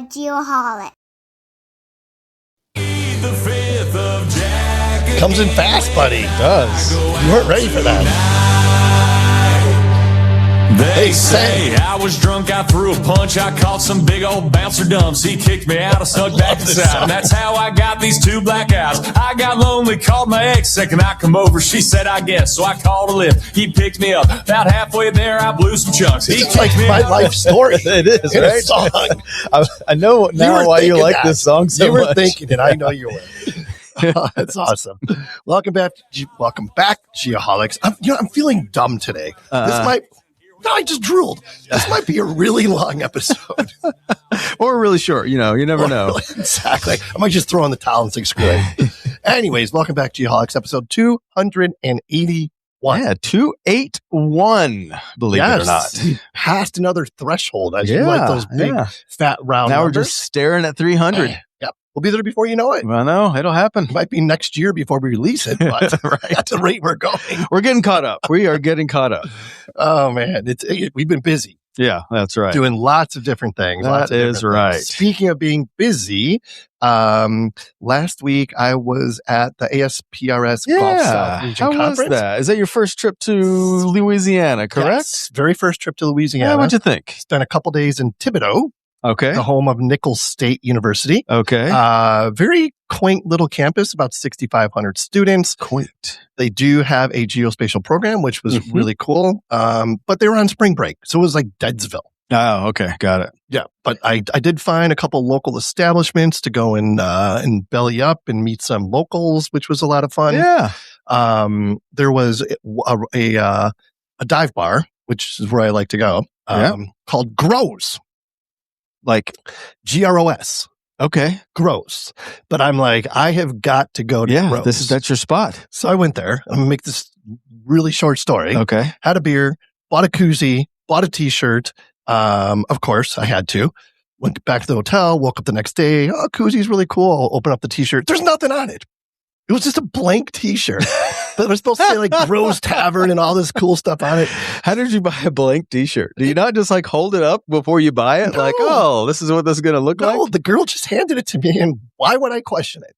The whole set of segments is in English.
Geoholics. Comes in fast, buddy. It does. You weren't ready for that. They say I was drunk, I threw a punch, I caught some big old bouncer dumps. He kicked me out, I snuck back inside. And that's how I got these two black eyes. I got lonely, called my ex, second I come over, she said I guess. So I called a lift, he picked me up. About halfway there, I blew some chunks. He It's like my life story. It is, in a right? song. I know now why you like this song so much. You were much. thinking it. I know you were. Oh, that's awesome. Welcome back, Geoholics. I'm feeling dumb today. I just drooled. This might be a really long episode. Or really short. You never know. Exactly. I might just throw in the towel and say screw it. Anyways, welcome back, Geoholics, episode 281. Yeah, 281, believe it or not. Passed another threshold. As you like those big, fat, round Now numbers. we're just staring at 300. Yep. We'll be there before you know it. I know. It'll happen. It might be next year before we release it, but at the rate we're going. We're getting caught up. We are getting caught up. Oh, man. We've been busy. Yeah, that's right. Doing lots of different things. That is right. Speaking of being busy, last week I was at the ASPRS Gulf South Region Conference. How was that? Is that your first trip to Louisiana, correct? Yes, very first trip to Louisiana. Yeah, what'd you think? Spent a couple days in Thibodeau. Okay. The home of Nichols State University. Okay. Very quaint little campus, about 6,500 students. Quaint. They do have a geospatial program, which was really cool. But they were on spring break. So it was like Deadsville. Oh, okay. Got it. Yeah. But I did find a couple local establishments to go and belly up and meet some locals, which was a lot of fun. Yeah. There was a dive bar, which is where I like to go, called Grows. Like GROS. Okay. Gross. But I'm like, I have got to go to Gross. That's your spot. So I went there. I'm going to make this really short story. Okay. Had a beer, bought a koozie, bought a t-shirt. Of course, I had to. Went back to the hotel, woke up the next day. Oh, koozie's really cool. I'll open up the t-shirt. There's nothing on it. It was just a blank t-shirt. But it was supposed to say like Rose Tavern and all this cool stuff on it. How did you buy a blank t-shirt? Do you not just like hold it up before you buy it? No. Like, oh, this is what this is going to look like? No, the girl just handed it to me, and why would I question it?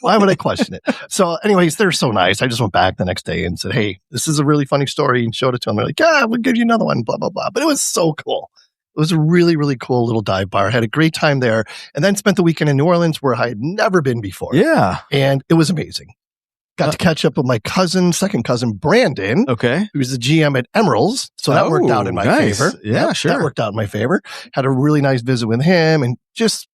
Why would I question it? So anyways, they're so nice. I just went back the next day and said, hey, this is a really funny story, and showed it to them. They're like, yeah, we'll give you another one, blah, blah, blah. But it was so cool. It was a really, really cool little dive bar. I had a great time there, and then spent the weekend in New Orleans where I had never been before. Yeah. And it was amazing. Got to catch up with my second cousin, Brandon. Okay. Who's the GM at Emeralds. So that worked out in my favor. Yeah, sure. That worked out in my favor. Had a really nice visit with him, and just,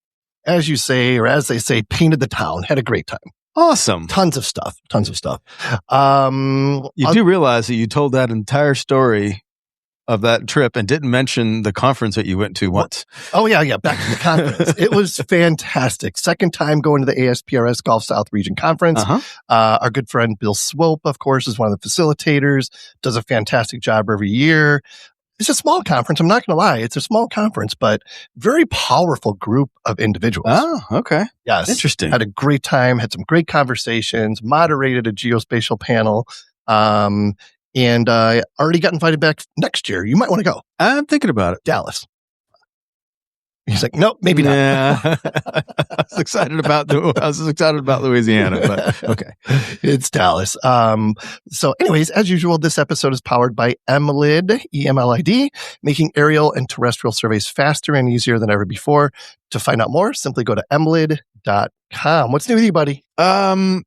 as you say, or as they say, painted the town. Had a great time. Awesome. Tons of stuff. You do realize that you told that entire story of that trip and didn't mention the conference that you went to once. Oh, yeah. Back to the conference. It was fantastic. Second time going to the ASPRS Gulf South Region Conference. Our good friend Bill Swope, of course, is one of the facilitators, does a fantastic job every year. It's a small conference. I'm not going to lie. It's a small conference, but very powerful group of individuals. Oh, okay. Yes. Interesting. Had a great time, had some great conversations, moderated a geospatial panel. And I already got invited back next year. You might want to go. I'm thinking about it. Dallas. He's like, nope, maybe not. Yeah. I was excited about Louisiana, but okay. It's Dallas. So anyways, as usual, this episode is powered by EMLID, EMLID, making aerial and terrestrial surveys faster and easier than ever before. To find out more, simply go to emlid.com. What's new with you, buddy? Same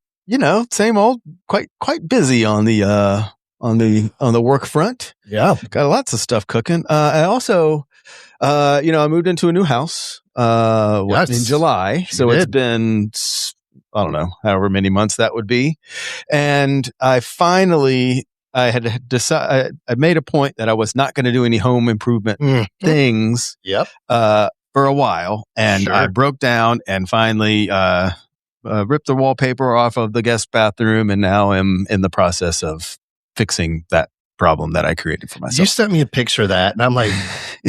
old, quite busy on the work front. Yeah. Got lots of stuff cooking. I also, I moved into a new house, in July. So it's been, I don't know, however many months that would be. And I had decided, I made a point that I was not going to do any home improvement things, for a while. And I broke down and finally, ripped the wallpaper off of the guest bathroom. And now I'm in the process of fixing that problem that I created for myself. You sent me a picture of that, and I'm like,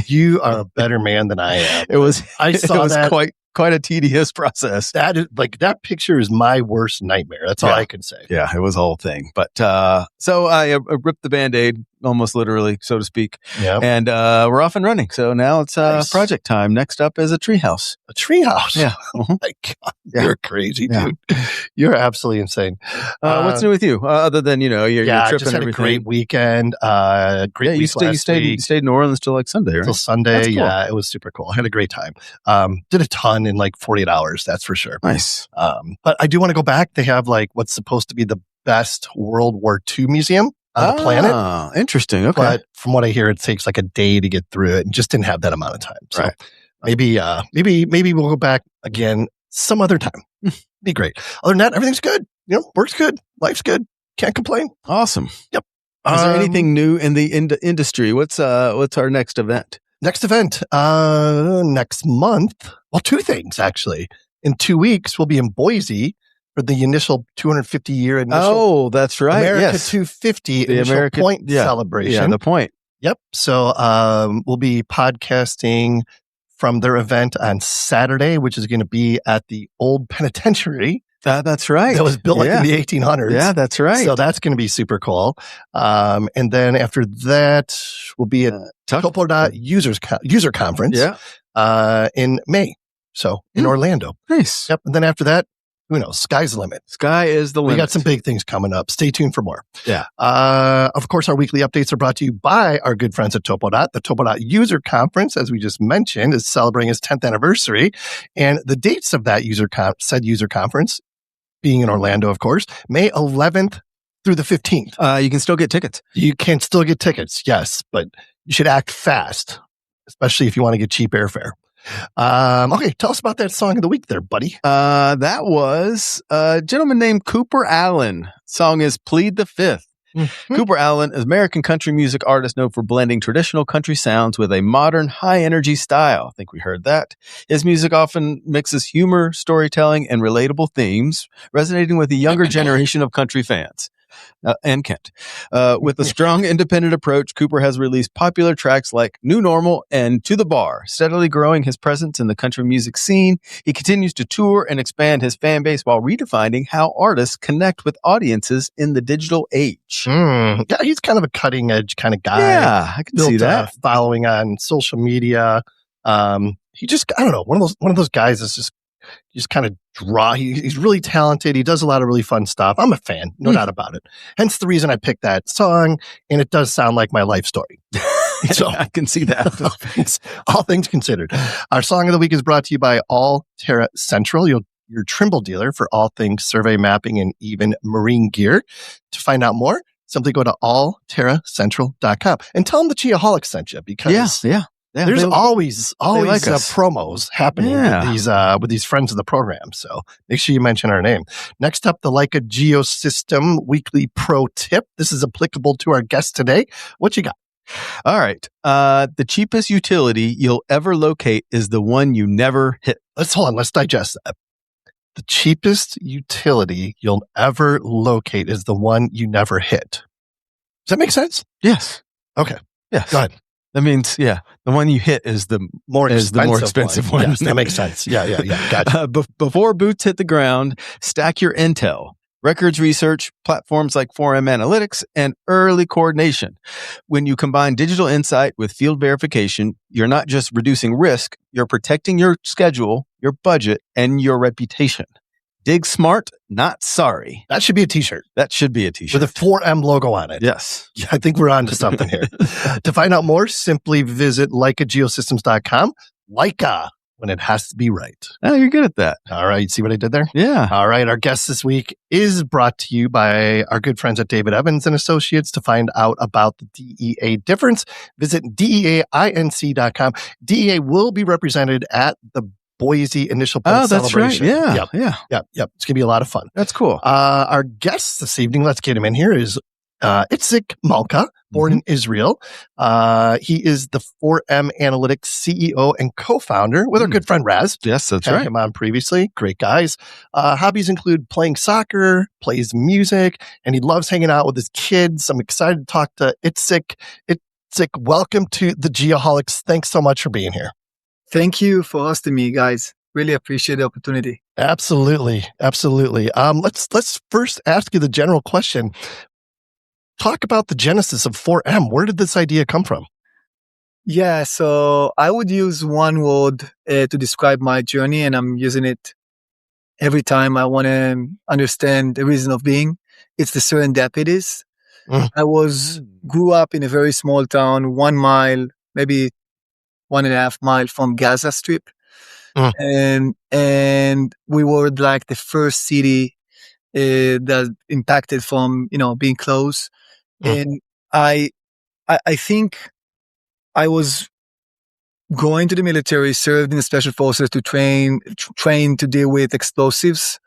you are a better man than I am. It was that. quite a tedious process. That is that picture is my worst nightmare. That's all I can say. Yeah, it was a whole thing. But so I ripped the Band-Aid almost literally, so to speak. Yeah. And we're off and running. So now it's project time. Next up is a treehouse. A treehouse? Yeah. Oh my God. You're crazy, dude. You're absolutely insane. What's new with you? Other than, your trip and everything. Just had a great weekend. Great week last week. You stayed in New Orleans till like Sunday, right? Till Sunday. Cool. Yeah, it was super cool. I had a great time. Did a ton in like 48 hours. That's for sure. Nice. But I do want to go back. They have like what's supposed to be the best World War II museum on the planet. Interesting. Okay. But from what I hear, it takes like a day to get through it and just didn't have that amount of time. So maybe we'll go back again some other time. Be great. Other than that, everything's good. Work's good. Life's good. Can't complain. Awesome. Yep. Is there anything new in the industry? What's our next event? Next event, next month. Well, two things actually. In 2 weeks, we'll be in Boise for the initial 250-year initial. Oh, that's right. America 250 the initial point celebration. Yeah, the point. Yep. So we'll be podcasting from their event on Saturday, which is going to be at the old penitentiary. That's right. That was built in the 1800s. Yeah, that's right. So that's going to be super cool. And then after that, we'll be at Topodot User Conference in May. So in Orlando. Nice. Yep. And then after that, who knows? Sky's the limit. Sky is the limit. We got some big things coming up. Stay tuned for more. Yeah. Of course, our weekly updates are brought to you by our good friends at Topodot. The Topodot User Conference, as we just mentioned, is celebrating its 10th anniversary. And the dates of that said user conference, being in Orlando, of course, May 11th through the 15th. You can still get tickets. You can still get tickets, yes, but you should act fast, especially if you want to get cheap airfare. Okay, tell us about that song of the week there, buddy. That was a gentleman named Cooper Allen. Song is Plead the Fifth. Mm-hmm. Cooper Allen is an American country music artist known for blending traditional country sounds with a modern, high-energy style. I think we heard that. His music often mixes humor, storytelling, and relatable themes, resonating with the younger generation of country fans. And Kent. With a strong independent approach, Cooper has released popular tracks like New Normal and To the Bar, steadily growing his presence in the country music scene. He continues to tour and expand his fan base while redefining how artists connect with audiences in the digital age. Yeah, he's kind of a cutting edge kind of guy. Yeah, I can see that. Following on social media. He just, I don't know, one of those guys that's just kind of he's really talented. He does a lot of really fun stuff. I'm a fan, no doubt about it. Hence the reason I picked that song, and it does sound like my life story. So I can see that. all things considered. Our song of the week is brought to you by All Terra Central, your Trimble dealer for all things survey mapping and even marine gear. To find out more, simply go to allterracentral.com and tell them the Geoholics sent you, because there's always like promos happening with these friends of the program. So make sure you mention our name. Next up, the Leica Geosystem Weekly Pro Tip. This is applicable to our guest today. What you got? All right. The cheapest utility you'll ever locate is the one you never hit. Let's digest that. The cheapest utility you'll ever locate is the one you never hit. Does that make sense? Yes. Okay. Yes. Go ahead. That means, the one you hit is the more expensive one. Yes, that makes sense. Yeah. Gotcha. Before boots hit the ground, stack your intel. Records research, platforms like 4M Analytics, and early coordination. When you combine digital insight with field verification, you're not just reducing risk, you're protecting your schedule, your budget, and your reputation. Dig smart, not sorry. That should be a t-shirt. That should be a t-shirt. With a 4M logo on it. Yes. Yeah, I think we're on to something here. To find out more, simply visit LeicaGeosystems.com. Leica, when it has to be right. Oh, you're good at that. All right. See what I did there? Yeah. All right. Our guest this week is brought to you by our good friends at David Evans & Associates. To find out about the DEA difference, visit DEAinc.com. DEA will be represented at the Boise initial point celebration. Right. Yeah. Yep. It's going to be a lot of fun. That's cool. Our guest this evening, let's get him in here, is Itzik Malka, born in Israel. He is the 4M Analytics CEO and co-founder with our good friend Raz. Yes, that's Had right. him on previously. Great guys. Hobbies include playing soccer, plays music, and he loves hanging out with his kids. I'm excited to talk to Itzik. Itzik, welcome to the Geoholics. Thanks so much for being here. Thank you for hosting me, guys. Really appreciate the opportunity. Absolutely. Let's first ask you the general question. talk about the genesis of 4M. Where did this idea come from? Yeah, so I would use one word to describe my journey, and I'm using it every time I want to understand the reason of being. It's the serendipities. I grew up in a very small town, 1 mile, maybe 1.5 mile from Gaza Strip. And we were like the first city that impacted from, being close. And I think I was going to the military, served in the special forces to train to deal with explosives,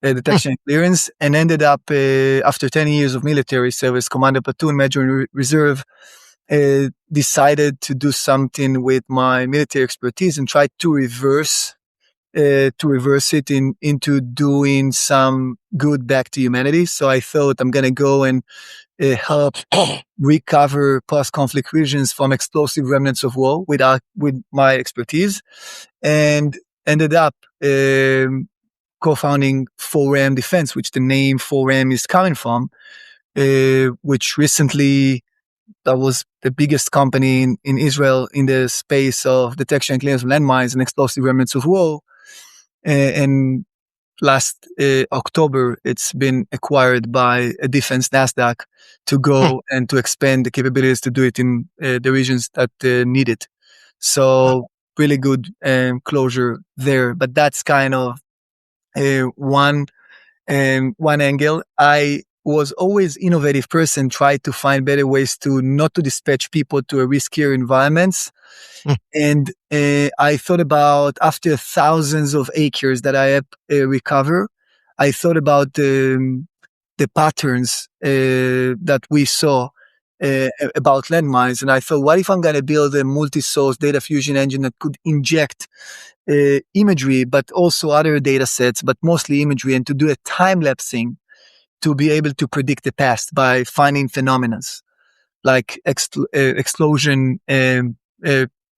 detection and clearance, and ended up after 10 years of military service, commander platoon, major in reserve, decided to do something with my military expertise and tried to reverse it into doing some good back to humanity. So I thought I'm going to go and help recover post-conflict regions from explosive remnants of war with my expertise, and ended up co-founding 4M Defense, which the name 4M is coming from, which recently that was the biggest company in Israel in the space of detection and clearance of landmines and explosive remnants of war. And last October, it's been acquired by a defense NASDAQ to go and to expand the capabilities to do it in the regions that need it. So really good closure there. But that's kind of one angle. I was always innovative person, tried to find better ways to not to dispatch people to a riskier environments. And I thought about, after thousands of acres that I have recover, I thought about the patterns that we saw about landmines. And I thought, what if I'm going to build a multi-source data fusion engine that could inject imagery, but also other data sets, but mostly imagery, and to do a time-lapsing to be able to predict the past by finding phenomena like explosion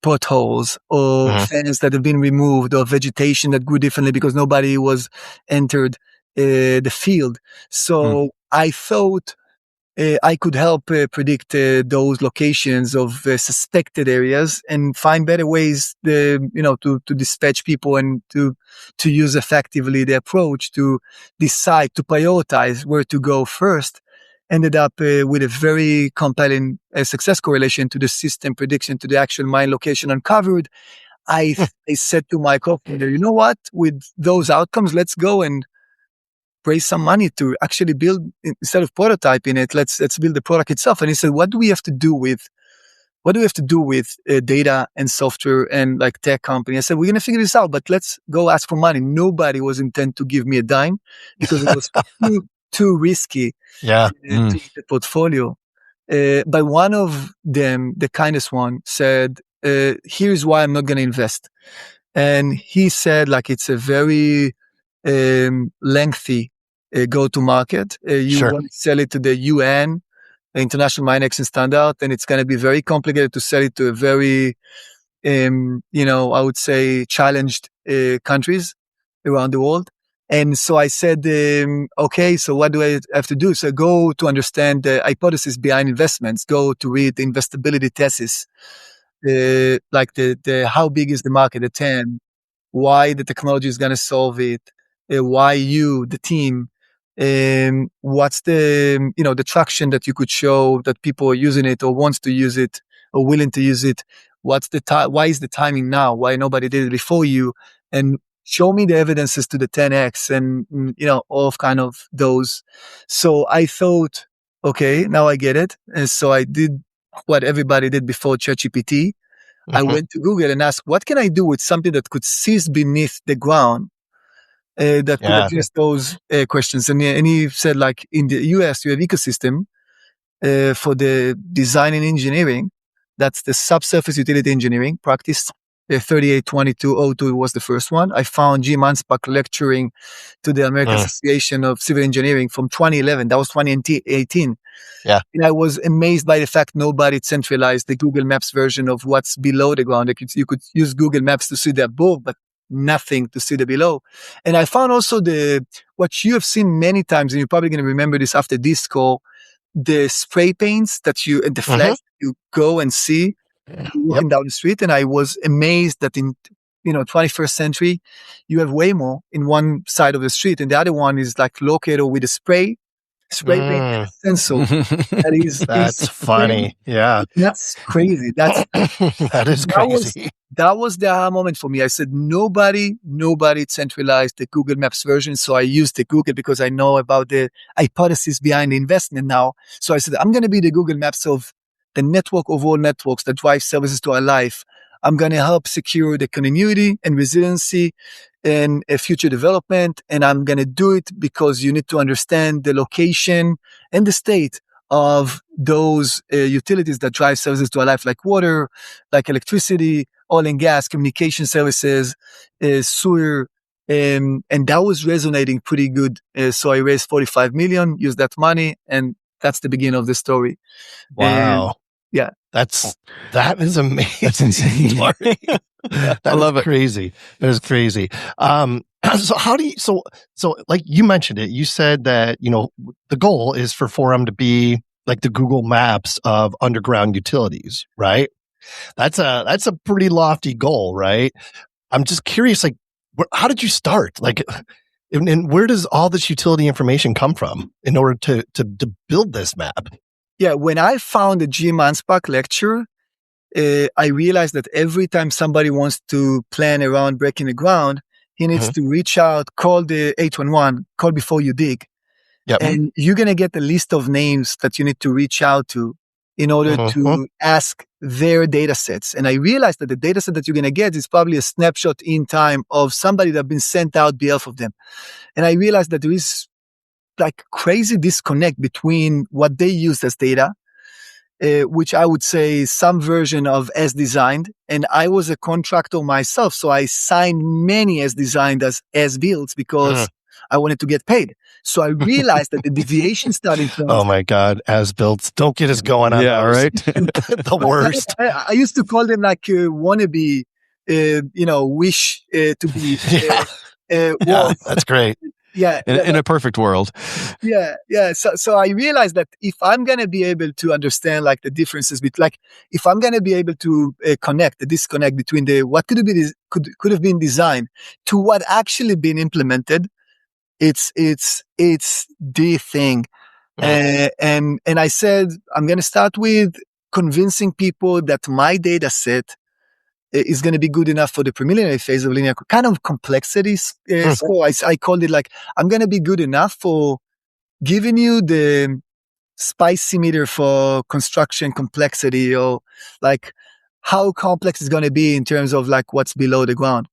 potholes or fans that have been removed or vegetation that grew differently because nobody was entered the field. So I thought I could help predict those locations of suspected areas and find better ways, to dispatch people and to use effectively the approach to decide, to prioritize where to go first. Ended up with a very compelling success correlation to the system prediction to the actual mine location uncovered. I said to my co-founder, you know what? With those outcomes, let's go and raise some money to actually build, instead of prototyping it, let's build the product itself. And he said, what do we have to do with data and software and like tech company? I said, we're going to figure this out, but let's go ask for money. Nobody was intent to give me a dime because it was too risky to the portfolio. But one of them, the kindest one, said, here's why I'm not going to invest. And he said, like, it's a very lengthy go-to-market. You want to sell it to the UN, the International Mine Action Standard, and it's going to be very complicated to sell it to a very, I would say, challenged countries around the world. And so I said, okay, so what do I have to do? So go to understand the hypothesis behind investments, go to read the investability thesis, like the how big is the market, the TAM, why the technology is going to solve it, why you, the team, what's the traction that you could show that people are using it or wants to use it or willing to use it. What's the why is the timing now? Why nobody did it before you? And show me the evidences to the 10x and, all of kind of those. So I thought, okay, now I get it. And so I did what everybody did before ChatGPT. I went to Google and asked, what can I do with something that could seize beneath the ground that could address those questions? And he said, like, in the US, you have ecosystem for the design and engineering. That's the subsurface utility engineering practice. 382202 was the first one. I found Jim Anspach lecturing to the American Association of Civil Engineering from 2011. That was 2018. Yeah. And I was amazed by the fact nobody centralized the Google Maps version of what's below the ground. You could use Google Maps to see the above, but nothing to see the below. And I found also what you have seen many times, and you're probably going to remember this after this call, the spray paints that the flags you go and see walking down the street. And I was amazed that in 21st century, you have Waymo in one side of the street, and the other one is like locator with a spray paint and a sensor. That's funny. Yeah. That's crazy. That is crazy. That was the aha moment for me. I said, nobody centralized the Google Maps version. So I used the Google because I know about the hypothesis behind the investment now. So I said, I'm going to be the Google Maps of the network of all networks that drive services to our life. I'm going to help secure the continuity and resiliency and future development. And I'm going to do it because you need to understand the location and the state of those utilities that drive services to our life, like water, like electricity, oil and gas, communication services, sewer. And that was resonating pretty good. So I raised 45 million, used that money, and that's the beginning of the story. Wow. Yeah. That is amazing. That's insane. I love it. Crazy. That is crazy. So how do you, so like you mentioned it, you said that, the goal is for Forum to be like the Google Maps of underground utilities, right? That's a pretty lofty goal, right? I'm just curious, like, how did you start? Like, and where does all this utility information come from in order to build this map? Yeah, when I found the Jim Ansbach lecture, I realized that every time somebody wants to plan around breaking the ground, he needs to reach out, call the 811, call before you dig. Yep. And you're going to get a list of names that you need to reach out to in order to ask their data sets. And I realized that the data set that you're going to get is probably a snapshot in time of somebody that has been sent out behalf of them. And I realized that there is like crazy disconnect between what they use as data, which I would say some version of as designed. And I was a contractor myself, so I signed many as designed as builds because I wanted to get paid. So I realized that the deviation starting from... Oh my God, as builds. Don't get us going on. Yeah, right? The worst. I used to call them like wannabe, wish to be... yeah, that's great. Yeah, in a perfect world. Yeah. So I realized that if I'm gonna be able to understand like the differences between, like, if I'm gonna be able to connect the disconnect between what could have been designed to what actually been implemented, it's the thing. And I said I'm gonna start with convincing people that my data set is going to be good enough for the preliminary phase of linear kind of complexity score. I called it like, I'm going to be good enough for giving you the spicy meter for construction complexity, or like how complex it's going to be in terms of like what's below the ground.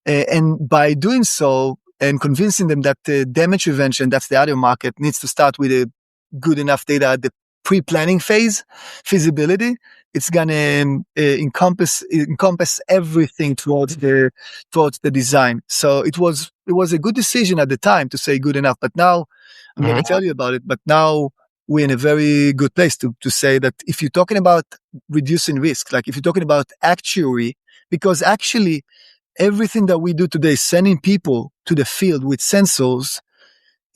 And by doing so and convincing them that the damage prevention, that's the other market, needs to start with a good enough data at the pre-planning phase, feasibility, it's gonna encompass everything towards the design. So it was a good decision at the time to say good enough. But now I'm going to tell you about it. But now we're in a very good place to say that if you're talking about reducing risk, like if you're talking about actuary, because actually everything that we do today, sending people to the field with sensors,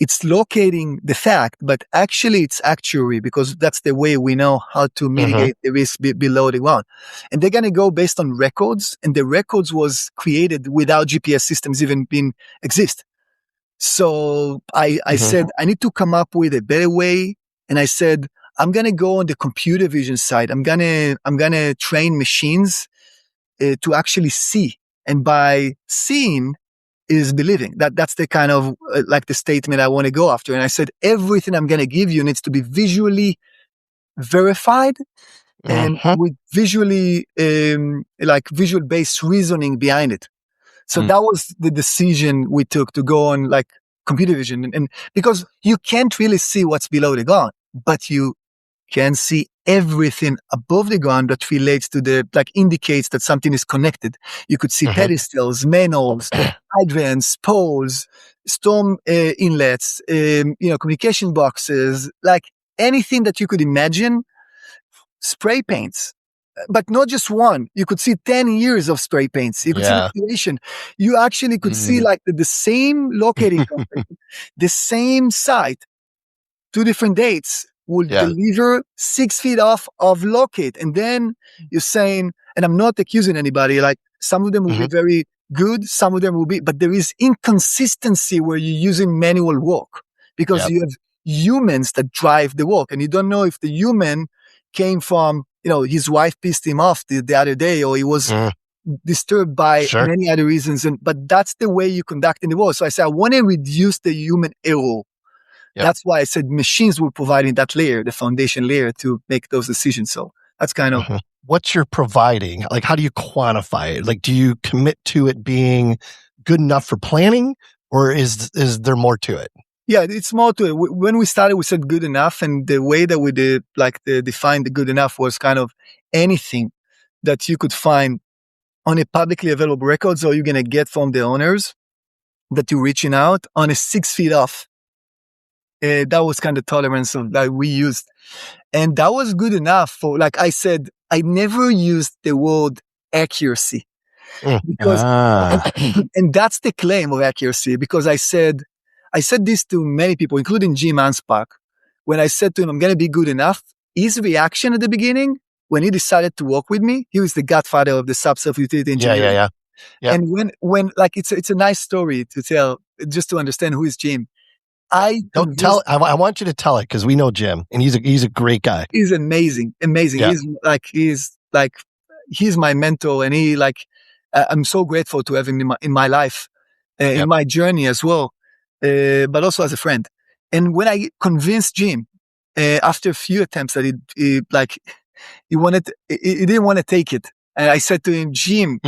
it's locating the fact, but actually it's actuary, because that's the way we know how to mitigate the risk below the ground. And they're going to go based on records, and the records was created without GPS systems even being exist. So I said, I need to come up with a better way. And I said, I'm going to go on the computer vision side. I'm going to train machines to actually see. And by seeing, is believing. That's the kind of like the statement I want to go after. And I said, everything I'm going to give you needs to be visually verified and with visually like visual based reasoning behind it. So that was the decision we took to go on like computer vision. And because you can't really see what's below the ground, but you can see everything above the ground that relates to like indicates that something is connected. You could see pedestals, manholes, hydrants, poles, storm inlets, communication boxes, like anything that you could imagine, spray paints. But not just one. You could see 10 years of spray paints. You could see the creation. You actually could see like the same locating company, the same site, 2 different dates, will deliver 6 feet off of locate. And then you're saying, and I'm not accusing anybody, like some of them will be very good, some of them will be, but there is inconsistency where you're using manual work because you have humans that drive the work, and you don't know if the human came from, his wife pissed him off the other day, or he was disturbed by many other reasons. But that's the way you conduct in the world. So I said, I want to reduce the human error. Yep. That's why I said machines will provide that layer, the foundation layer, to make those decisions. So that's kind of what you're providing. Like, how do you quantify it? Like, do you commit to it being good enough for planning, or is there more to it? Yeah, it's more to it. When we started, we said good enough, and the way that we did, defined the good enough was kind of anything that you could find on a publicly available records, or you're gonna get from the owners that you're reaching out on a 6 feet off. That was kind of tolerance that we used. And that was good enough for, like I said, I never used the word accuracy. Because, and that's the claim of accuracy, because I said this to many people, including Jim Anspach. When I said to him, I'm going to be good enough, his reaction at the beginning, when he decided to work with me, he was the godfather of the subsurface utility engineering. Yeah. And when like, it's a nice story to tell, just to understand who is Jim. I want you to tell it, because we know Jim, and he's a great guy. He's amazing. Yeah. He's my mentor, and I'm so grateful to have him in my life, in my journey as well, but also as a friend. And when I convinced Jim, after a few attempts that he didn't want to take it, and I said to him, Jim,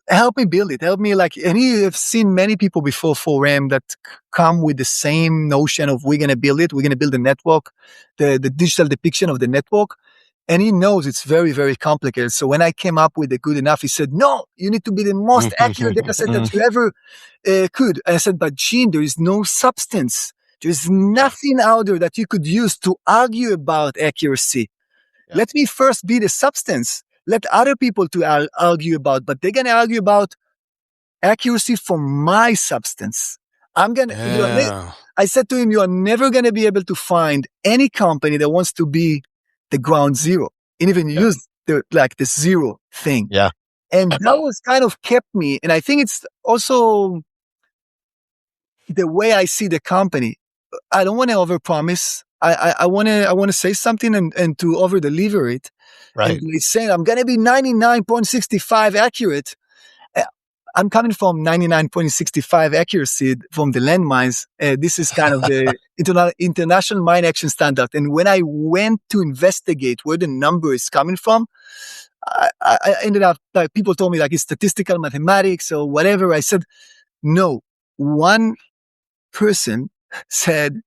help me build it. Help me, and he have seen many people before for RAM that come with the same notion of we're going to build it. We're going to build a network, the digital depiction of the network. And he knows it's very, very complicated. So when I came up with the good enough, he said, no, you need to be the most accurate data set that you ever could. And I said, but Gene, there is no substance. There's nothing out there that you could use to argue about accuracy. Yeah. Let me first be the substance. Let other people to argue about, but they're going to argue about accuracy from my substance. I said to him, you are never going to be able to find any company that wants to be the ground zero, and even use the zero thing. Yeah. And that was kind of kept me. And I think it's also the way I see the company. I don't want to overpromise. I want to say something and to over deliver it. Right. And he's saying I'm going to be 99.65 accurate. I'm coming from 99.65 accuracy from the landmines. This is kind of the international mine action standard. And when I went to investigate where the number is coming from, I ended up, people told me it's statistical mathematics or whatever. I said, no. One person said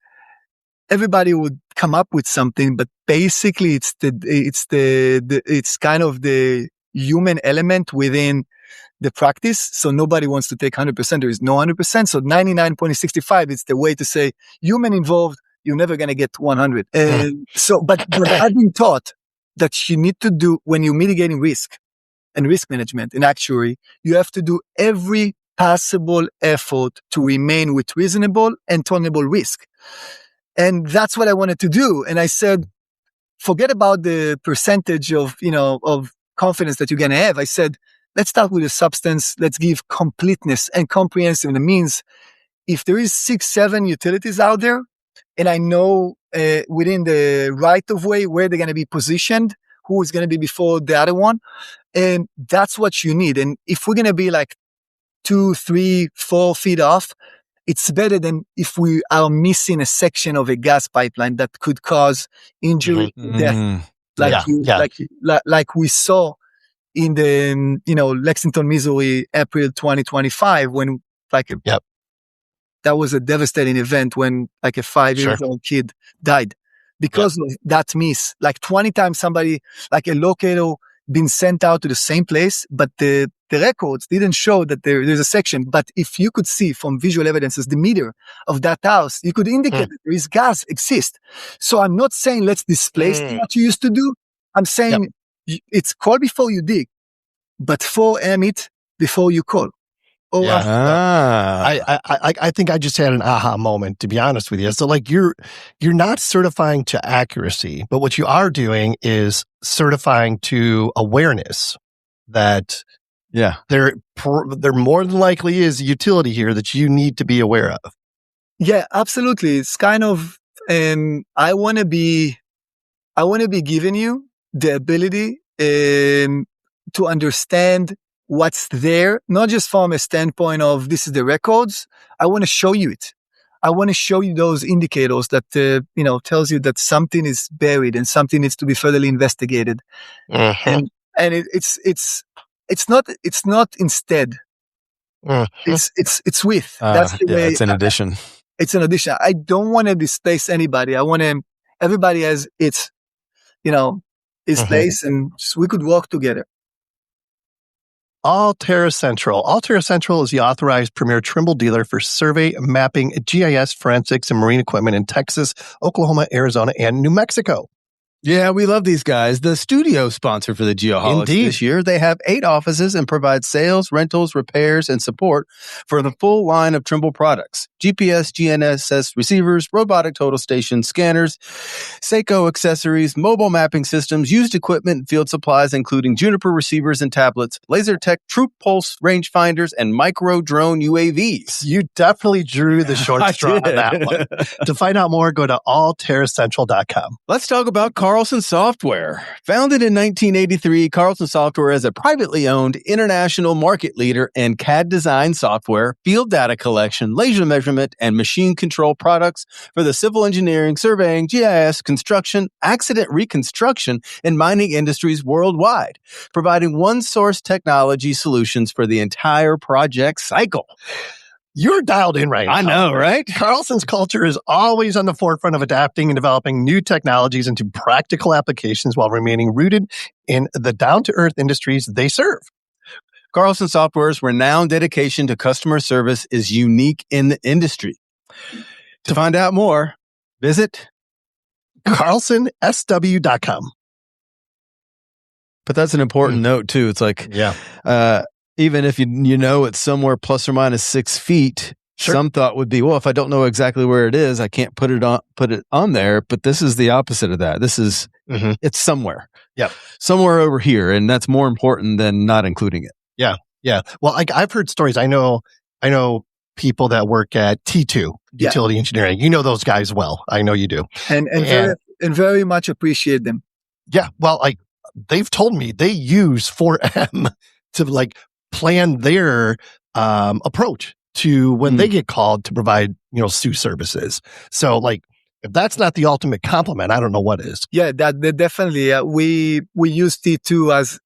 everybody would come up with something, but basically it's kind of the human element within the practice. So nobody wants to take 100%. There is no 100%. So 99.65 is the way to say human involved. You're never going to get 100. But I've been taught that you need to do, when you're mitigating risk and risk management in actuary, you have to do every possible effort to remain with reasonable and tolerable risk. And that's what I wanted to do. And I said, forget about the percentage of confidence that you're going to have. I said, let's start with the substance. Let's give completeness and comprehensive. That means if there is 6-7 utilities out there, and I know within the right of way where they're going to be positioned, who is going to be before the other one, and that's what you need. And if we're going to be 2, 3, 4 feet off, it's better than if we are missing a section of a gas pipeline that could cause injury, death, like we saw in the Lexington, Missouri, April 2025, when that was a devastating event when a 5-year-old kid died because of that miss. 20 times somebody, a locator, been sent out to the same place, but the records didn't show that there's a section. But if you could see from visual evidences the meter of that house, you could indicate that there is gas exist. So I'm not saying let's displace what you used to do. I'm saying it's call before you dig, but 4M it before you call. I think I just had an aha moment, to be honest with you. So like you're not certifying to accuracy, but what you are doing is certifying to awareness that there more than likely is a utility here that you need to be aware of. Yeah, absolutely. It's kind of, I want to be giving you the ability to understand what's there, not just from a standpoint of this is the records. I want to show you it. I want to show you those indicators that, tells you that something is buried and something needs to be further investigated. And it's not instead. It's with. That's the way. It's an addition. It's an addition. I don't want to displace anybody. I want everybody has its place, and we could work together. Altera Central. Altera Central is the authorized premier Trimble dealer for survey, mapping, GIS, forensics, and marine equipment in Texas, Oklahoma, Arizona, and New Mexico. Yeah, we love these guys. The studio sponsor for the Geoholics this year. They have 8 offices and provide sales, rentals, repairs, and support for the full line of Trimble products. GPS, GNSS receivers, robotic total station scanners, Seiko accessories, mobile mapping systems, used equipment and field supplies, including Juniper receivers and tablets, LaserTech Troop Pulse rangefinders, and micro drone UAVs. You definitely drew the short straw on that one. To find out more, go to alteracentral.com. Let's talk about Carlson Software. Founded in 1983, Carlson Software is a privately owned international market leader in CAD design software, field data collection, laser measurement, and machine control products for the civil engineering, surveying, GIS, construction, accident reconstruction, and mining industries worldwide, providing one-source technology solutions for the entire project cycle. You're dialed in right now. I know, right? Carlson's culture is always on the forefront of adapting and developing new technologies into practical applications while remaining rooted in the down-to-earth industries they serve. Carlson Software's renowned dedication to customer service is unique in the industry. To find out more, visit carlsonsw.com. But that's an important note, too. It's like, even if you know it's somewhere plus or minus 6 feet, some thought would be, well, if I don't know exactly where it is, I can't put it on there. But this is the opposite of that. This is it's somewhere. Yeah, somewhere over here, and that's more important than not including it. Yeah. Well, I've heard stories. I know people that work at T2 Utility Engineering. You know those guys well. I know you do, and very much appreciate them. Yeah. Well, they've told me they use 4M to plan their approach to when they get called to provide SUE services. So if that's not the ultimate compliment, I don't know what is. Yeah, that definitely. We use T2 as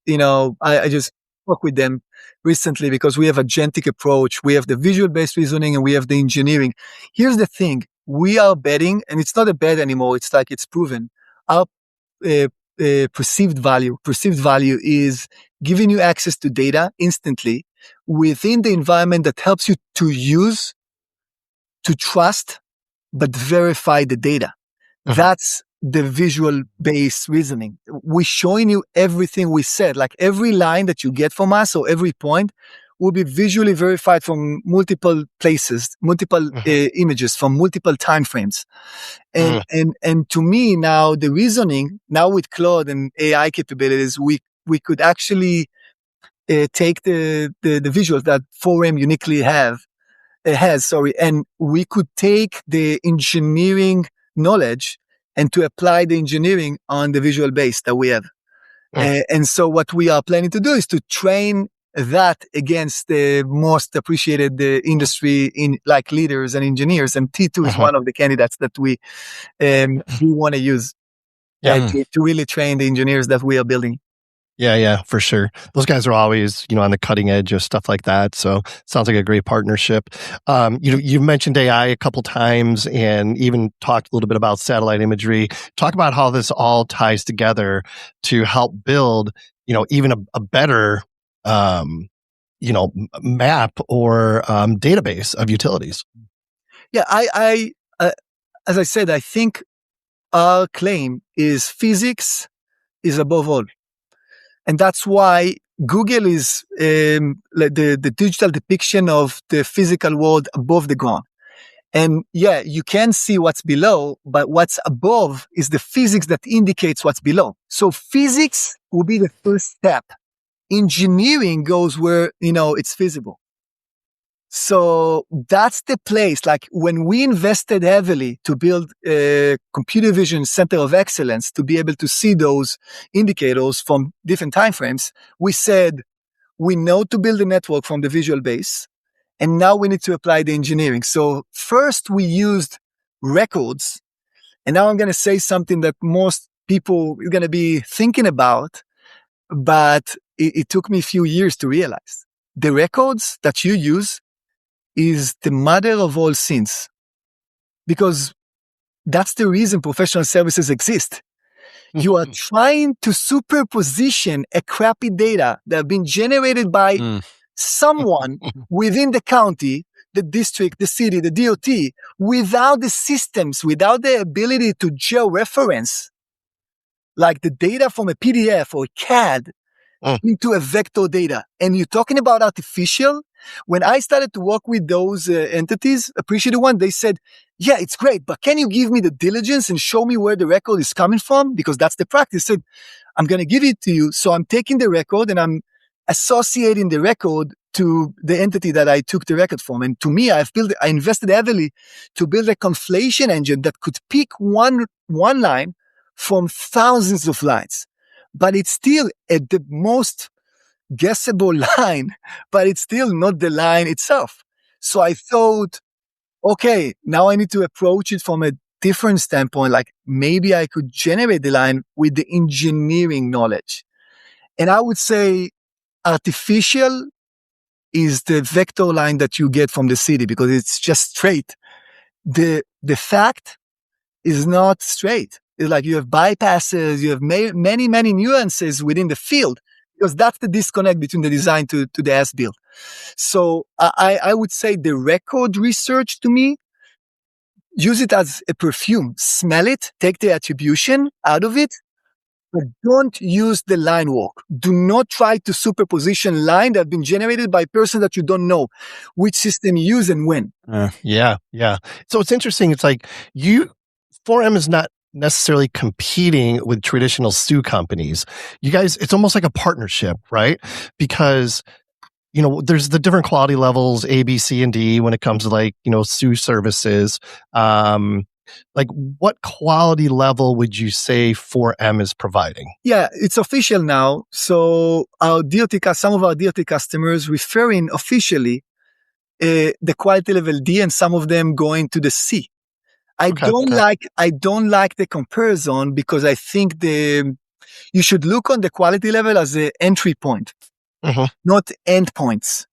I just work with them recently because we have a agentic approach. We have the visual-based reasoning and we have the engineering. Here's the thing: we are betting, and it's not a bet anymore. It's it's proven. Our perceived value is giving you access to data instantly within the environment that helps you to use, to trust, but verify the data. That's the visual-based reasoning. We're showing you everything we said, every line that you get from us or every point will be visually verified from multiple places, multiple images from multiple time frames. And to me now, the reasoning, now with Claude and AI capabilities, we could actually take the visuals that 4M uniquely has, and we could take the engineering knowledge and to apply the engineering on the visual base that we have. And so what we are planning to do is to train that against the most appreciated industry in leaders and engineers. And T2 is one of the candidates that we want to use to really train the engineers that we are building. Yeah, for sure. Those guys are always, on the cutting edge of stuff like that. So sounds like a great partnership. You've mentioned AI a couple times and even talked a little bit about satellite imagery. Talk about how this all ties together to help build, even a better, map or database of utilities. Yeah, I as I said, I think our claim is physics is above all. And that's why Google is like the digital depiction of the physical world above the ground. And yeah, you can see what's below, but what's above is the physics that indicates what's below. So physics will be the first step. Engineering goes where, it's feasible. So that's the place. Like when we invested heavily to build a computer vision center of excellence to be able to see those indicators from different timeframes, we said, we know to build a network from the visual base. And now we need to apply the engineering. So first we used records. And now I'm going to say something that most people are going to be thinking about, but it took me a few years to realize. The records that you use is the mother of all sins. Because that's the reason professional services exist. You are trying to superposition a crappy data that have been generated by someone within the county, the district, the city, the DOT, without the systems, without the ability to georeference, like the data from a PDF or a CAD into a vector data. And you're talking about artificial. When I started to work with those entities, appreciated one, they said, yeah, it's great, but can you give me the diligence and show me where the record is coming from? Because that's the practice. I said, I'm going to give it to you. So I'm taking the record and I'm associating the record to the entity that I took the record from. And to me, I invested heavily to build a conflation engine that could pick one line from thousands of lines. But it's still at the most guessable line, but it's still not the line itself. So I thought, okay, now I need to approach it from a different standpoint. Like maybe I could generate the line with the engineering knowledge. And I would say artificial is the vector line that you get from the city because it's just straight. The fact is not straight. It's like you have bypasses, you have many, many nuances within the field because that's the disconnect between the design to the as-built. So I would say the record research to me, use it as a perfume, smell it, take the attribution out of it, but don't use the line work. Do not try to superposition line that have been generated by a person that you don't know which system you use and when. Yeah. So it's interesting. It's like 4M is not necessarily competing with traditional SU companies. You guys, it's almost like a partnership, right? Because there's the different quality levels, A, B, C, and D when it comes to SU services. Like what quality level would you say 4M is providing? Yeah, it's official now. So some of our DOT customers referring officially the quality level D and some of them going to the C. I don't like the comparison because I think you should look on the quality level as an entry point, not endpoints.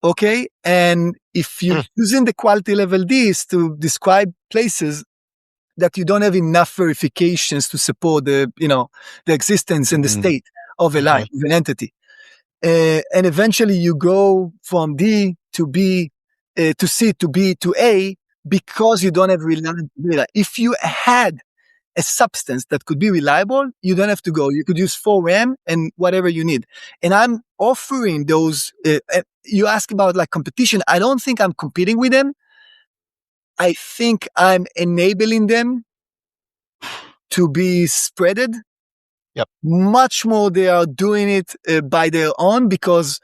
Okay. And if you're using the quality level Ds to describe places that you don't have enough verifications to support the existence and the state of a line, of an entity. And eventually you go from D to B, to C to B to A, because you don't have reliable data. If you had a substance that could be reliable, you don't have to go. You could use 4M and whatever you need. And I'm offering those. You ask about competition. I don't think I'm competing with them. I think I'm enabling them to be spreaded. Yep. Much more they are doing it by their own because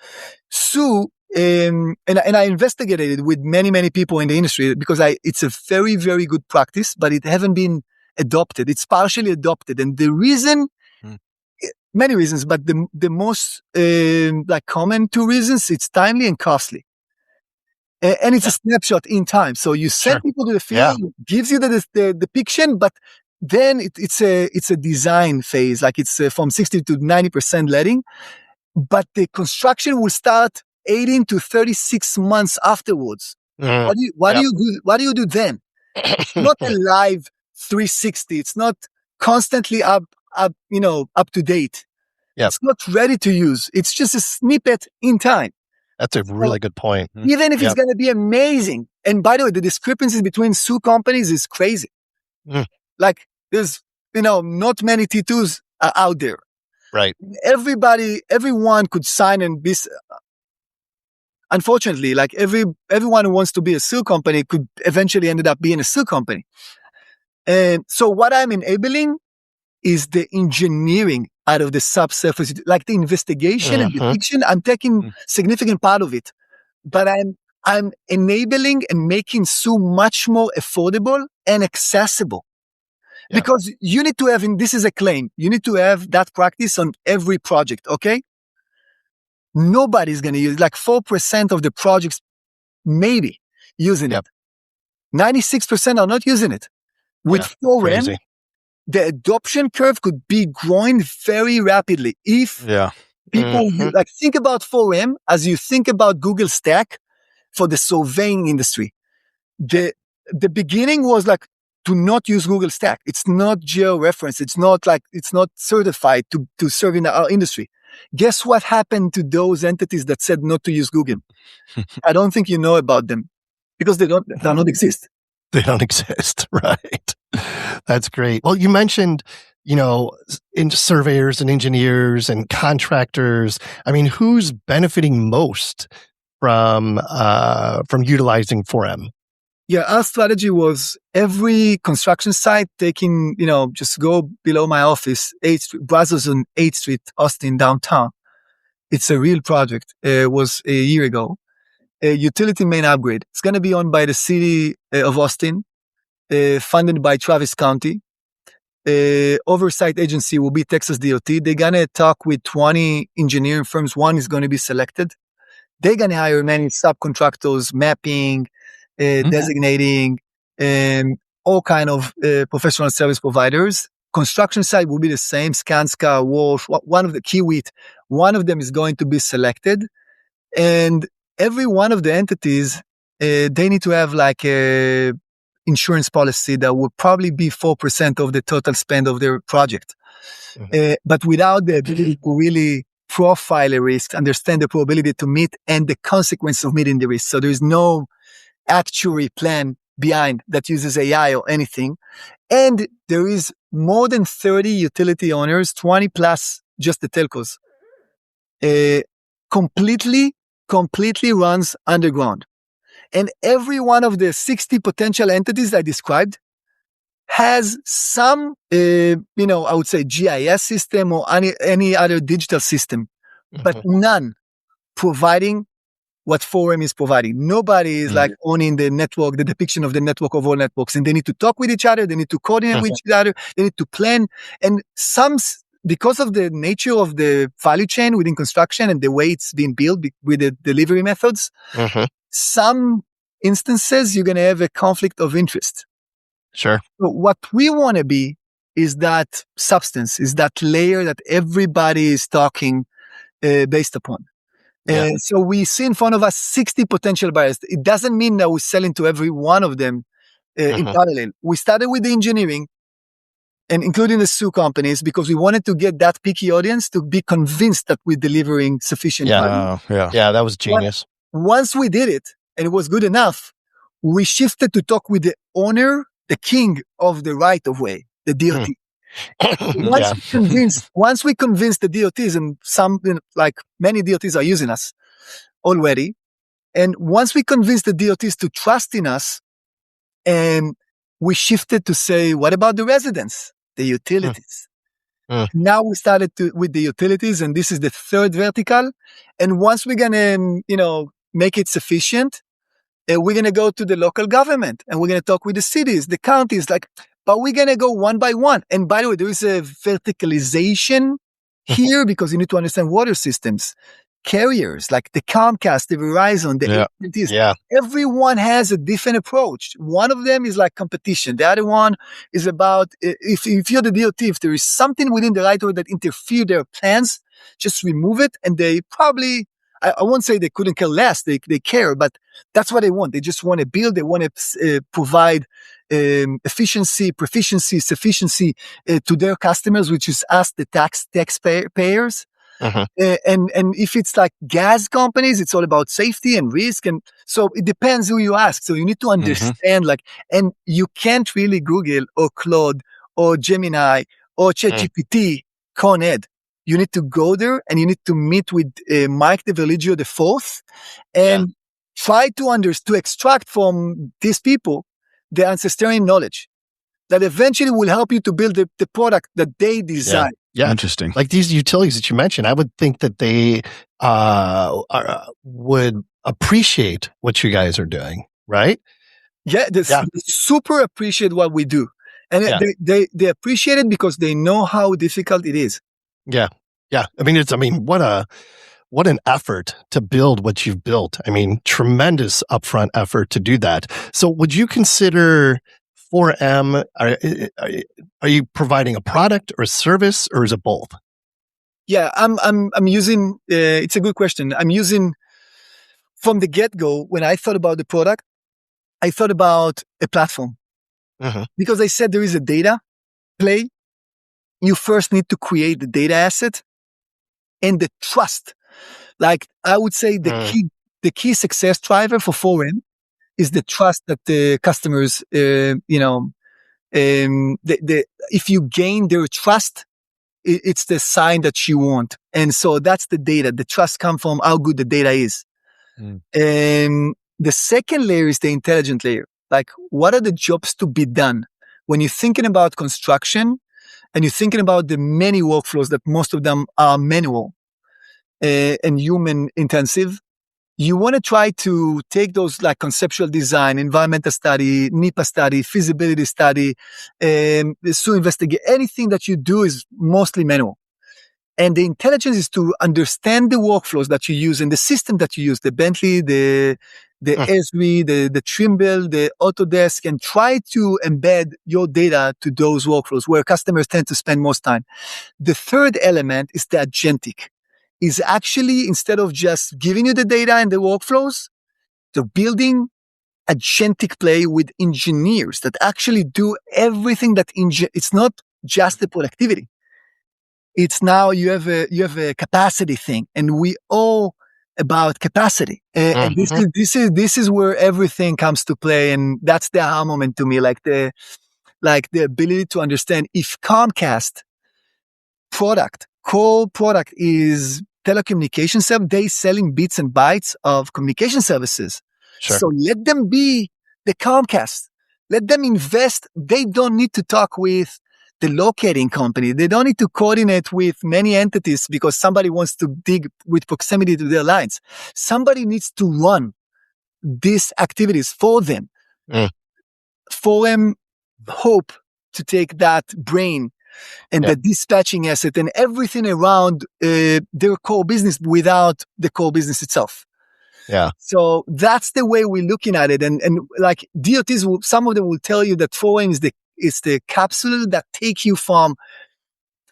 SU, and I investigated it with many, many people in the industry because it's a very, very good practice, but it hasn't been adopted. It's partially adopted. And the reason, many reasons, but the most common two reasons, it's timely and costly. And it's a snapshot in time. So you send people to the field, it gives you the depiction, but then it's a design phase. Like it's from 60 to 90% letting, but the construction will start 18 to 36 months afterwards. What do you do then? It's not a live 360. It's not constantly up to date. Yep. It's not ready to use. It's just a snippet in time. That's a really good point. Even if it's going to be amazing. And by the way, the discrepancies between SU companies is crazy. Like there's, not many T2s out there. Right. Everyone could sign and be. Unfortunately, like everyone who wants to be a SEAL company could eventually end up being a SEAL company. And so what I'm enabling is the engineering out of the subsurface, like the investigation and detection. I'm taking significant part of it, but I'm enabling and making SEAL much more affordable and accessible. Yeah. Because you need to have, and this is a claim, you need to have that practice on every project, okay? Nobody's going to use, like 4% of the projects maybe using it. 96% are not using it. With 4M, the adoption curve could be growing very rapidly. If people, like, think about 4M as you think about Google Stack for the surveying industry. The beginning was like, to not use Google Stack. It's not geo-reference. It's not certified to serve in our industry. Guess what happened to those entities that said not to use Google? I don't think you know about them because they don't exist. They don't exist, right? That's great. Well, you mentioned, in surveyors and engineers and contractors. I mean, who's benefiting most from utilizing 4M? Yeah, our strategy was every construction site taking, just go below my office, 8th Street, Brazos on 8th Street, Austin, downtown. It's a real project. It was a year ago. A utility main upgrade. It's going to be owned by the city of Austin, funded by Travis County. Oversight agency will be Texas DOT. They're going to talk with 20 engineering firms. One is going to be selected. They're going to hire many subcontractors, mapping, designating, all kind of professional service providers. Construction site will be the same, Skanska, Wolf, one of the Kiwit. One of them is going to be selected. And every one of the entities, they need to have like a insurance policy that will probably be 4% of the total spend of their project. But without the ability to really profile a risk, understand the probability to meet and the consequence of meeting the risk. So there is no actuary plan behind that uses AI or anything. And there is more than 30 utility owners, 20 plus just the telcos, completely runs underground. And every one of the 60 potential entities I described has some, I would say GIS system or any other digital system, but none providing what 4M is providing. Nobody is like owning the network, the depiction of the network of all networks. And they need to talk with each other. They need to coordinate with each other. They need to plan. And because of the nature of the value chain within construction and the way it's being built with the delivery methods, some instances you're going to have a conflict of interest. Sure. So what we want to be is that substance, is that layer that everybody is talking based upon. So we see in front of us 60 potential buyers. It doesn't mean that we're selling to every one of them in parallel. We started with the engineering and including the SEAL companies because we wanted to get that picky audience to be convinced that we're delivering sufficient value. Yeah, that was genius. Once we did it and it was good enough, we shifted to talk with the owner, the king of the right of way, the DOT. Once we convinced the DOTs, and many DOTs are using us already, and once we convinced the DOTs to trust in us, and we shifted to say, what about the residents, the utilities? Now we started with the utilities, and this is the third vertical. And once we're gonna, make it sufficient, we're gonna go to the local government, and we're gonna talk with the cities, the counties, but we're going to go one by one. And by the way, there is a verticalization here because you need to understand water systems, carriers like the Comcast, the Verizon, the AT&Ts. Everyone has a different approach. One of them is like competition. The other one is about if you're the DOT, if there is something within the right of way that interfere their plans, just remove it. And they probably, I won't say they couldn't care less. They care, but that's what they want. They just want to build. They want to provide efficiency, proficiency, sufficiency to their customers, which is us, the taxpayers. And if it's like gas companies, it's all about safety and risk. And so it depends who you ask. So you need to understand and you can't really Google or Claude or Gemini or ChatGPT Con Ed. you need to go there and you need to meet with Mike DeVerligio IV and try to extract from these people the ancestral knowledge that eventually will help you to build the product that they design. Yeah. Interesting. Like these utilities that you mentioned, I would think that they would appreciate what you guys are doing, right? They super appreciate what we do. And they appreciate it because they know how difficult it is. Yeah. Yeah. What an effort to build what you've built. I mean, tremendous upfront effort to do that. So would you consider 4M, are you providing a product or a service, or is it both? Yeah, I'm using, it's a good question. I'm using, from the get-go, when I thought about the product, I thought about a platform. Because I said there is a data play. You first need to create the data asset and the trust. Like I would say the key success driver for 4M is the trust that the customers, if you gain their trust, it's the sign that you want. And so that's the data. The trust comes from how good the data is. The second layer is the intelligent layer. Like, what are the jobs to be done? When you're thinking about construction and you're thinking about the many workflows that most of them are manual and human intensive, you want to try to take those like conceptual design, environmental study, NEPA study, feasibility study, SU investigate. Anything that you do is mostly manual. And the intelligence is to understand the workflows that you use and the system that you use, the Bentley, the Esri, the Trimble, the Autodesk, and try to embed your data to those workflows where customers tend to spend most time. The third element is the agentic. Is actually, instead of just giving you the data and the workflows, they're building agentic play with engineers that actually do everything that it's not just the productivity. It's now you have a capacity thing, and we all about capacity. And this is where everything comes to play, and that's the aha moment to me, like the ability to understand if Comcast core product is telecommunication service, they selling bits and bytes of communication services. Sure. So let them be the Comcast. Let them invest. They don't need to talk with the locating company. They don't need to coordinate with many entities because somebody wants to dig with proximity to their lines. Somebody needs to run these activities for them. For them, hope to take that brain and the dispatching asset and everything around their core business without the core business itself. Yeah. So that's the way we're looking at it. And like DOTs, some of them will tell you that 4M is the capsule that take you from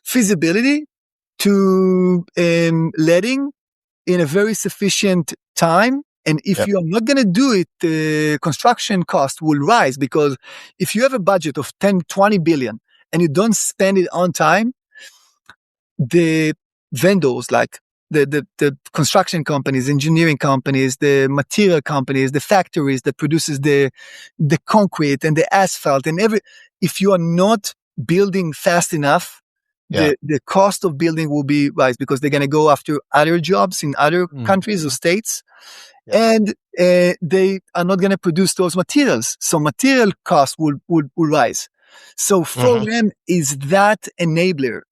feasibility to letting in a very sufficient time. And if you are not going to do it, the construction cost will rise, because if you have a budget of 10, 20 billion and you don't spend it on time, the vendors, like the construction companies, engineering companies, the material companies, the factories that produces the concrete and the asphalt and if you are not building fast enough, the cost of building will be rise, because they're going to go after other jobs in other countries or states. And they are not going to produce those materials. So material costs will rise. So 4M is that enabler.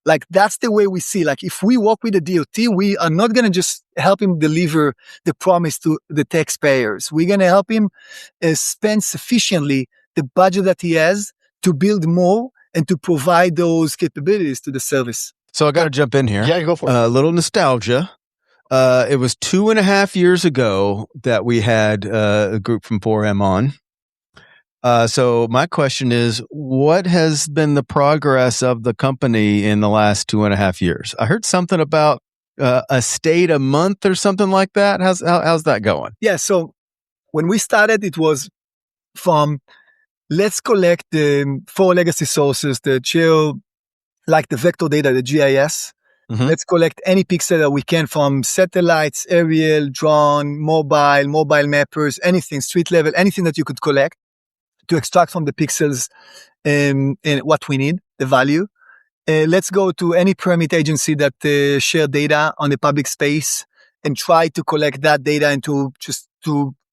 Like, that's the way we see. Like, if we work with the DOT, we are not going to just help him deliver the promise to the taxpayers. We're going to help him spend sufficiently the budget that he has to build more and to provide those capabilities to the service. So I got to jump in here. Yeah, go for it. A little nostalgia. It was 2.5 years ago that we had a group from 4M on. So my question is, what has been the progress of the company in the last 2.5 years? I heard something about a state a month or something like that. How's that going? Yeah. So when we started, it was from, let's collect the 4 legacy sources, the like the vector data, the GIS. Let's collect any pixel that we can from satellites, aerial, drone, mobile mappers, anything, street level, anything that you could collect to extract from the pixels and what we need, the value. let's go to any permit agency that share data on the public space and try to collect that data and to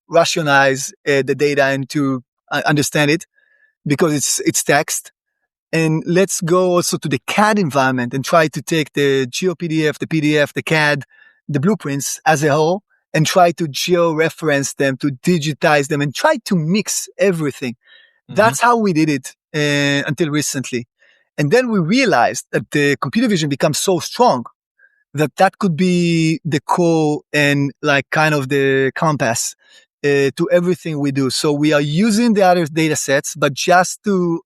rationalize the data and to understand it because it's text. And let's go also to the CAD environment and try to take the GeoPDF, the PDF, the CAD, the blueprints as a whole and try to geo-reference them, to digitize them and try to mix everything. Mm-hmm. That's how we did it until recently. And then we realized that the computer vision becomes so strong that could be the core and like kind of the compass to everything we do. So we are using the other data sets, but just to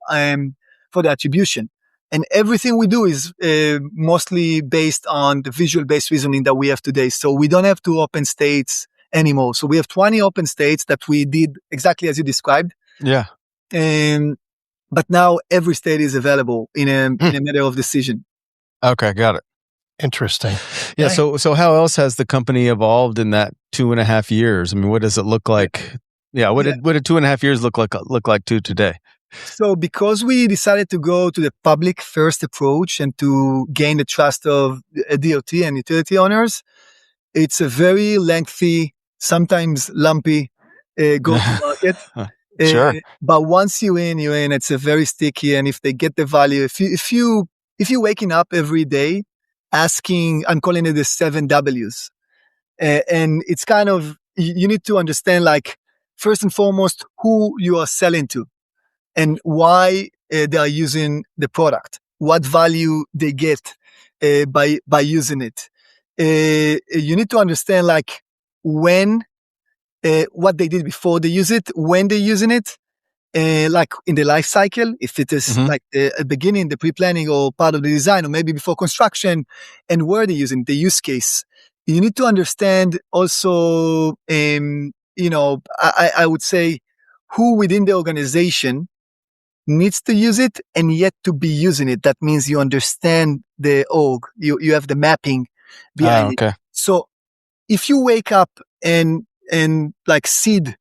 for the attribution. And everything we do is mostly based on the visual-based reasoning that we have today. So we don't have 2 open states anymore. So we have 20 open states that we did exactly as you described. Yeah. But now every state is available in a matter of decision. Okay, got it. Interesting. Yeah. So how else has the company evolved in that 2.5 years? I mean, what does it look like? Yeah. What did 2.5 years look like to today? So because we decided to go to the public first approach and to gain the trust of DOT and utility owners, it's a very lengthy, sometimes lumpy go-to-market. Sure. But once you're in, it's a very sticky. And if they get the value, if you're waking up every day asking, I'm calling it the 7 W's. And it's kind of, you need to understand, like, first and foremost, who you are selling to and why they are using the product, what value they get by using it. You need to understand, like, when, what they did before they use it, when they're using it, like in the life cycle, if it is like the beginning, the pre-planning or part of the design, or maybe before construction, and where they're using the use case. You need to understand also, I would say, who within the organization needs to use it and yet to be using it. That means you understand the org, you have the mapping behind it. So if you wake up and like seed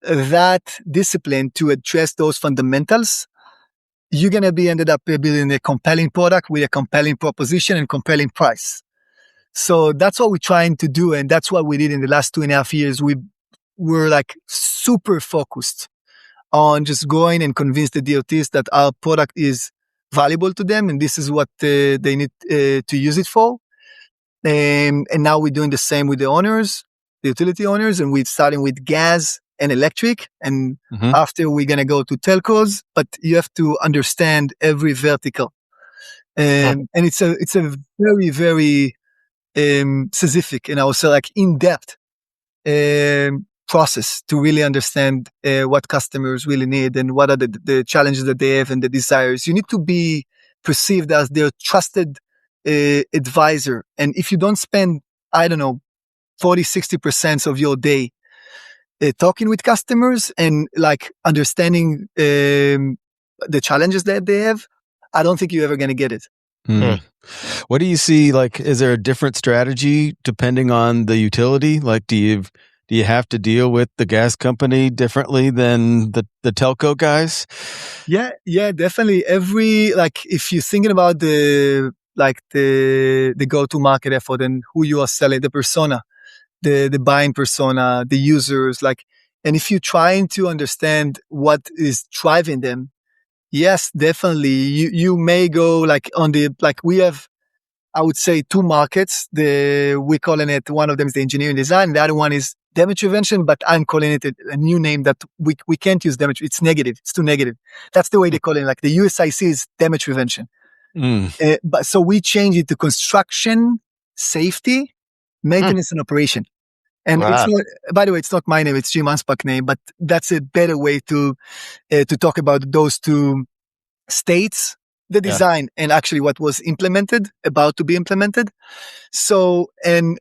that discipline to address those fundamentals, you're going to be ended up building a compelling product with a compelling proposition and compelling price. So that's what we're trying to do. And that's what we did in the last 2.5 years. We were like super focused on just going and convince the DOTs that our product is valuable to them. And this is what they need to use it for. And now we're doing the same with the owners, the utility owners, and we're starting with gas and electric. And after we're going to go to telcos, but you have to understand every vertical. And it's a very, very specific and also like in-depth process to really understand what customers really need and what are the challenges that they have and the desires. You need to be perceived as their trusted advisor. And if you don't spend, 40-60% of your day talking with customers and like understanding the challenges that they have, I don't think you're ever going to get it. What do you see? Like, is there a different strategy depending on the utility? Like, do you have to deal with the gas company differently than the telco guys? Yeah, definitely. If you're thinking about the go-to-market effort and who you are selling, the persona, the buying persona, the users, and if you're trying to understand what is driving them, yes, definitely. You may go we have, I would say, 2 markets. We're calling it, one of them is the engineering design. The other one is damage prevention, but I'm calling it a new name that we can't use damage. It's negative. It's too negative. That's the way they call it. Like the USIC is damage prevention. But so we change it to construction, safety, maintenance, and operation. And it's not, by the way, it's not my name. It's Jim Anspach's name, but that's a better way to talk about those 2 states, the design and actually what was implemented, about to be implemented. So, and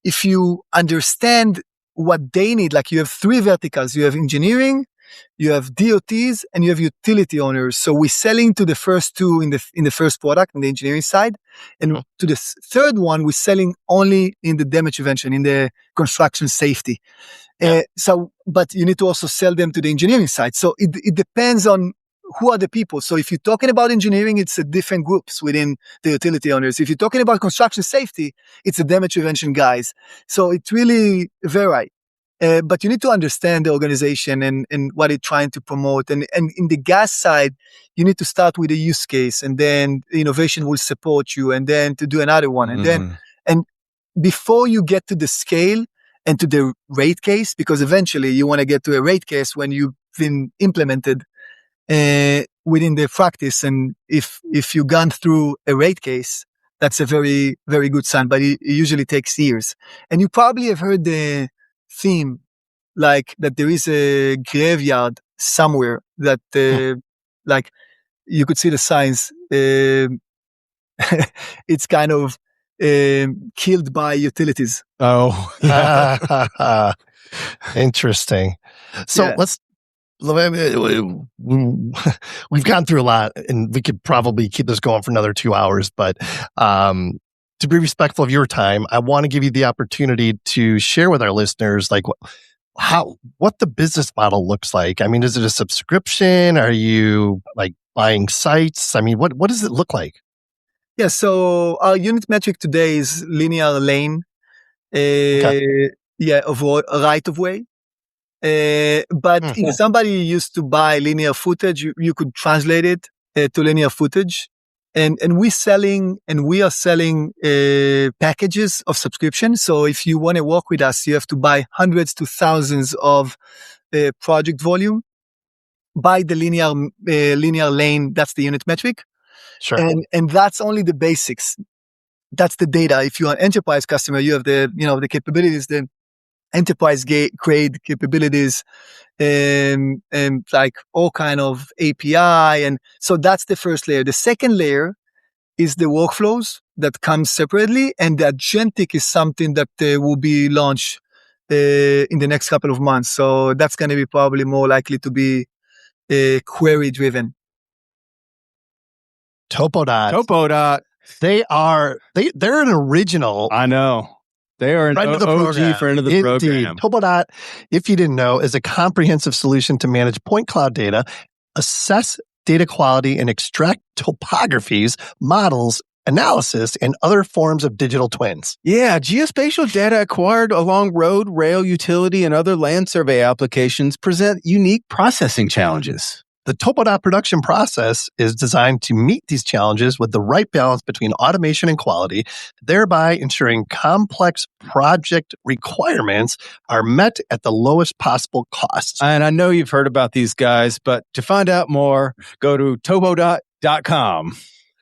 if you understand what they need, like you have 3 verticals, you have engineering, you have DOTs, and you have utility owners. So we're selling to the first 2 in the first product, in the engineering side. And to the third one, we're selling only in the damage prevention, in the construction safety. But you need to also sell them to the engineering side. So it depends on who are the people? So if you're talking about engineering, it's a different groups within the utility owners. If you're talking about construction safety, it's the damage prevention guys. So it really varies. But you need to understand the organization and what it's trying to promote. And in the gas side, you need to start with a use case, and then innovation will support you, and then to do another one. And then, and before you get to the scale and to the rate case, because eventually you want to get to a rate case when you've been implemented within the practice. And if you've gone through a rate case, that's a very, very good sign, but it usually takes years. And you probably have heard the theme, like that there is a graveyard somewhere that, like you could see the signs. It's kind of killed by utilities. Oh, interesting. So we've gone through a lot, and we could probably keep this going for another 2 hours, but to be respectful of your time, I want to give you the opportunity to share with our listeners, like what the business model looks like. I mean, is it a subscription? Are you like buying sites? I mean, what does it look like? Yeah, so our unit metric today is linear lane, of right of way. But if somebody used to buy linear footage, you could translate it to linear footage. And we are selling packages of subscription. So if you want to work with us, you have to buy hundreds to thousands of project volume. Buy the linear lane. That's the unit metric. Sure. And that's only the basics. That's the data. If you're an enterprise customer, you have the capabilities, the enterprise grade capabilities, and like all kind of API. And so that's the first layer. The second layer is the workflows that come separately, and the agentic is something that will be launched in the next couple of months. So that's going to be probably more likely to be query driven. Topodot. They're an original. I know. They are an OG friend of the program. Topodot, if you didn't know, is a comprehensive solution to manage point cloud data, assess data quality, and extract topographies, models, analysis, and other forms of digital twins. Yeah, geospatial data acquired along road, rail, utility, and other land survey applications present unique processing challenges. The Topodot production process is designed to meet these challenges with the right balance between automation and quality, thereby ensuring complex project requirements are met at the lowest possible cost. And I know you've heard about these guys, but to find out more, go to topodot.com.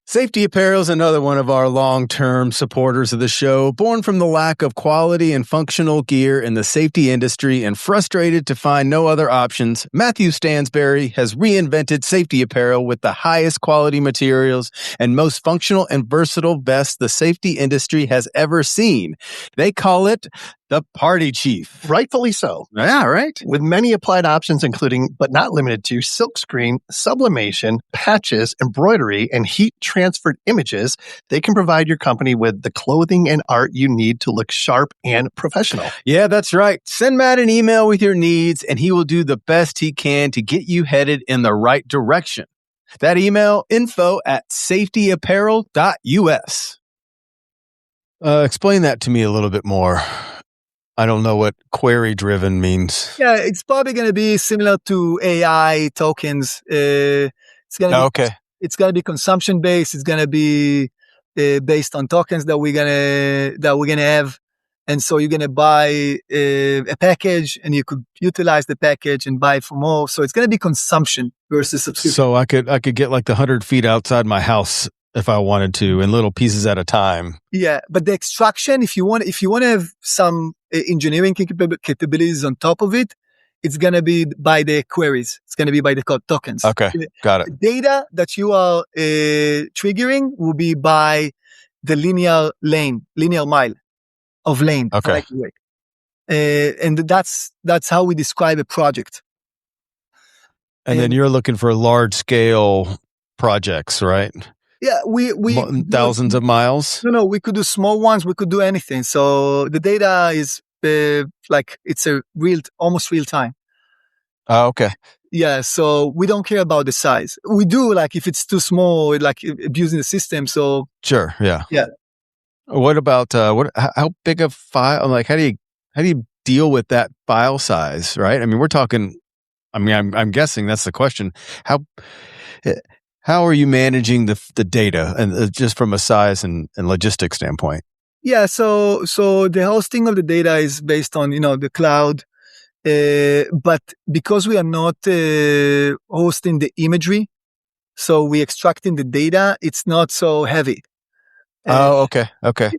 Safety Apparel is another one of our long-term supporters of the show, born from the lack of quality and functional gear in the safety industry and frustrated to find no other options. Matthew Stansberry has reinvented safety apparel with the highest quality materials and most functional and versatile vests the safety industry has ever seen. They call it the Party Chief. Rightfully so. Yeah, right. With many applied options, including, but not limited to, silkscreen, sublimation, patches, embroidery, and heat-transferred images, they can provide your company with the clothing and art you need to look sharp and professional. Yeah, that's right. Send Matt an email with your needs, and he will do the best he can to get you headed in the right direction. That email, info@safetyapparel.us. Explain that to me a little bit more. I don't know what query driven means. Yeah, it's probably going to be similar to AI tokens. It's going to be consumption based. It's going to be based on tokens that we're gonna have. And so you're going to buy a package, and you could utilize the package and buy for more. So it's going to be consumption versus subscription. So I could get like the 100 feet outside my house if I wanted to, in little pieces at a time. Yeah, but the extraction, if you want to have some engineering capabilities on top of it, it's going to be by the queries. It's going to be by the tokens. Okay, got it. The data that you are triggering will be by the linear mile of lane. Okay. And that's how we describe a project. And then you're looking for large scale projects, right? Yeah, we thousands of miles. No, we could do small ones. We could do anything. So the data is it's almost real time. Oh, okay. Yeah, so we don't care about the size. We do, like, if it's too small, like abusing the system. So sure, yeah. What about how big a file? Like, how do you deal with that file size? Right. I mean, we're talking. I mean, I'm guessing that's the question. How are you managing the data, and just from a size and logistics standpoint? Yeah, so the hosting of the data is based on the cloud. But because we are not hosting the imagery, so we extracting the data, it's not so heavy. Oh, okay.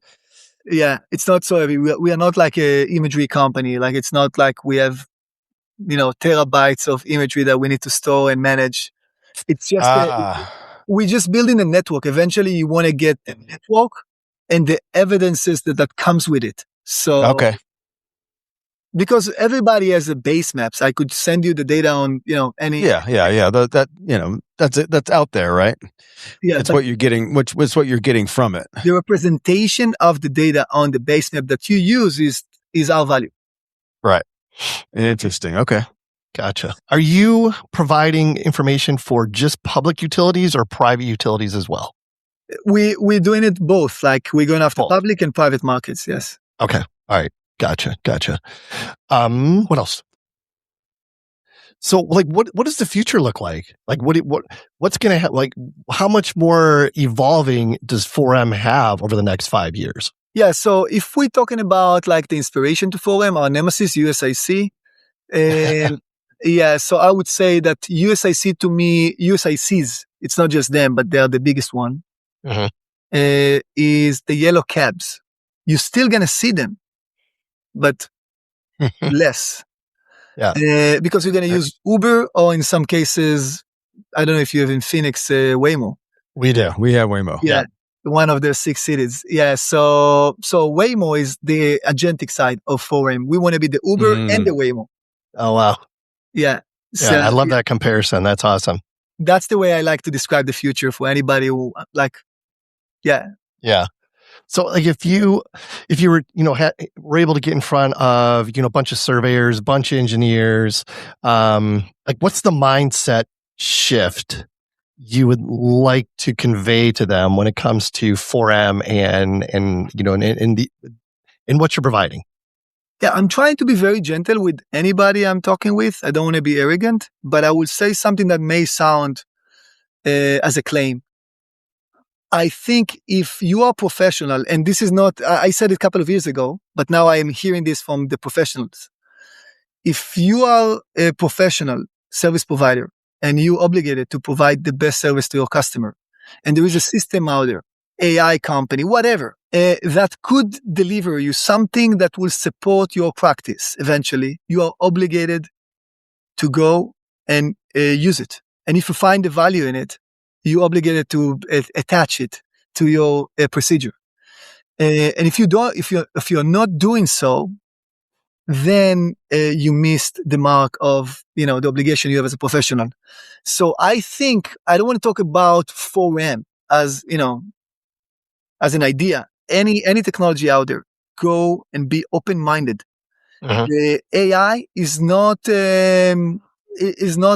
Yeah, it's not so heavy. We are not like a imagery company. Like, it's not like we have, terabytes of imagery that we need to store and manage. It's just we just building a network. Eventually, you want to get the network and the evidences that comes with it. So okay. Because everybody has a base maps. I could send you the data on, any. Yeah. That's out there, right? Yeah. It's what you're getting, which was what you're getting from it. The representation of the data on the base map that you use is our value. Right. Interesting. Okay. Gotcha. Are you providing information for just public utilities or private utilities as well? We're doing it both. Like, we're going after public and private markets. Yes. Okay. All right. Gotcha. What else? So, like, what does the future look like? Like, what's going to happen? Like, how much more evolving does 4M have over the next 5 years? Yeah. So if we're talking about like the inspiration to 4M, our nemesis, USIC, and yeah, so I would say that USIC, to me, USICs, it's not just them, but they're the biggest one, is the yellow cabs. You're still going to see them, but less. Yeah. Because you're going to use Uber, or in some cases, I don't know if you have in Phoenix, Waymo. We do. We have Waymo. Yeah. One of the 6 cities. Yeah. So Waymo is the agentic side of 4M. We want to be the Uber and the Waymo. Oh, wow. Yeah. So, I love that comparison. That's awesome. That's the way I like to describe the future for anybody who Yeah. So, like, if you were, were able to get in front of, a bunch of surveyors, bunch of engineers, like, what's the mindset shift you would like to convey to them when it comes to 4M and in what you're providing? Yeah, I'm trying to be very gentle with anybody I'm talking with. I don't want to be arrogant, but I will say something that may sound as a claim. I think if you are professional, and this is not, I said it a couple of years ago, but now I am hearing this from the professionals. If you are a professional service provider and you're obligated to provide the best service to your customer, and there is a system out there, AI company, whatever, that could deliver you something that will support your practice eventually, you are obligated to go and use it. And if you find the value in it, you're obligated to attach it to your procedure. And if you're not doing so, then you missed the mark of the obligation you have as a professional. So I think I don't want to talk about 4M as as an idea. Any technology out there, go and be open-minded. The AI is not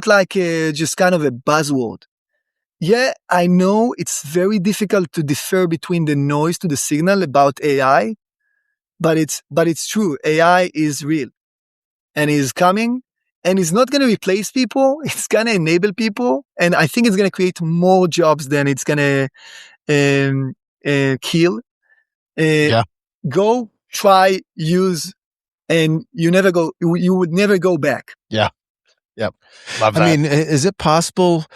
like just kind of a buzzword. Yeah, I know it's very difficult to differ between the noise to the signal about AI, but it's true. AI is real and is coming, and it's not going to replace people. It's going to enable people, and I think it's going to create more jobs than it's going to kill. Go, try, use, and you would never go back. Yeah. Yep. Love that. I mean, is it possible?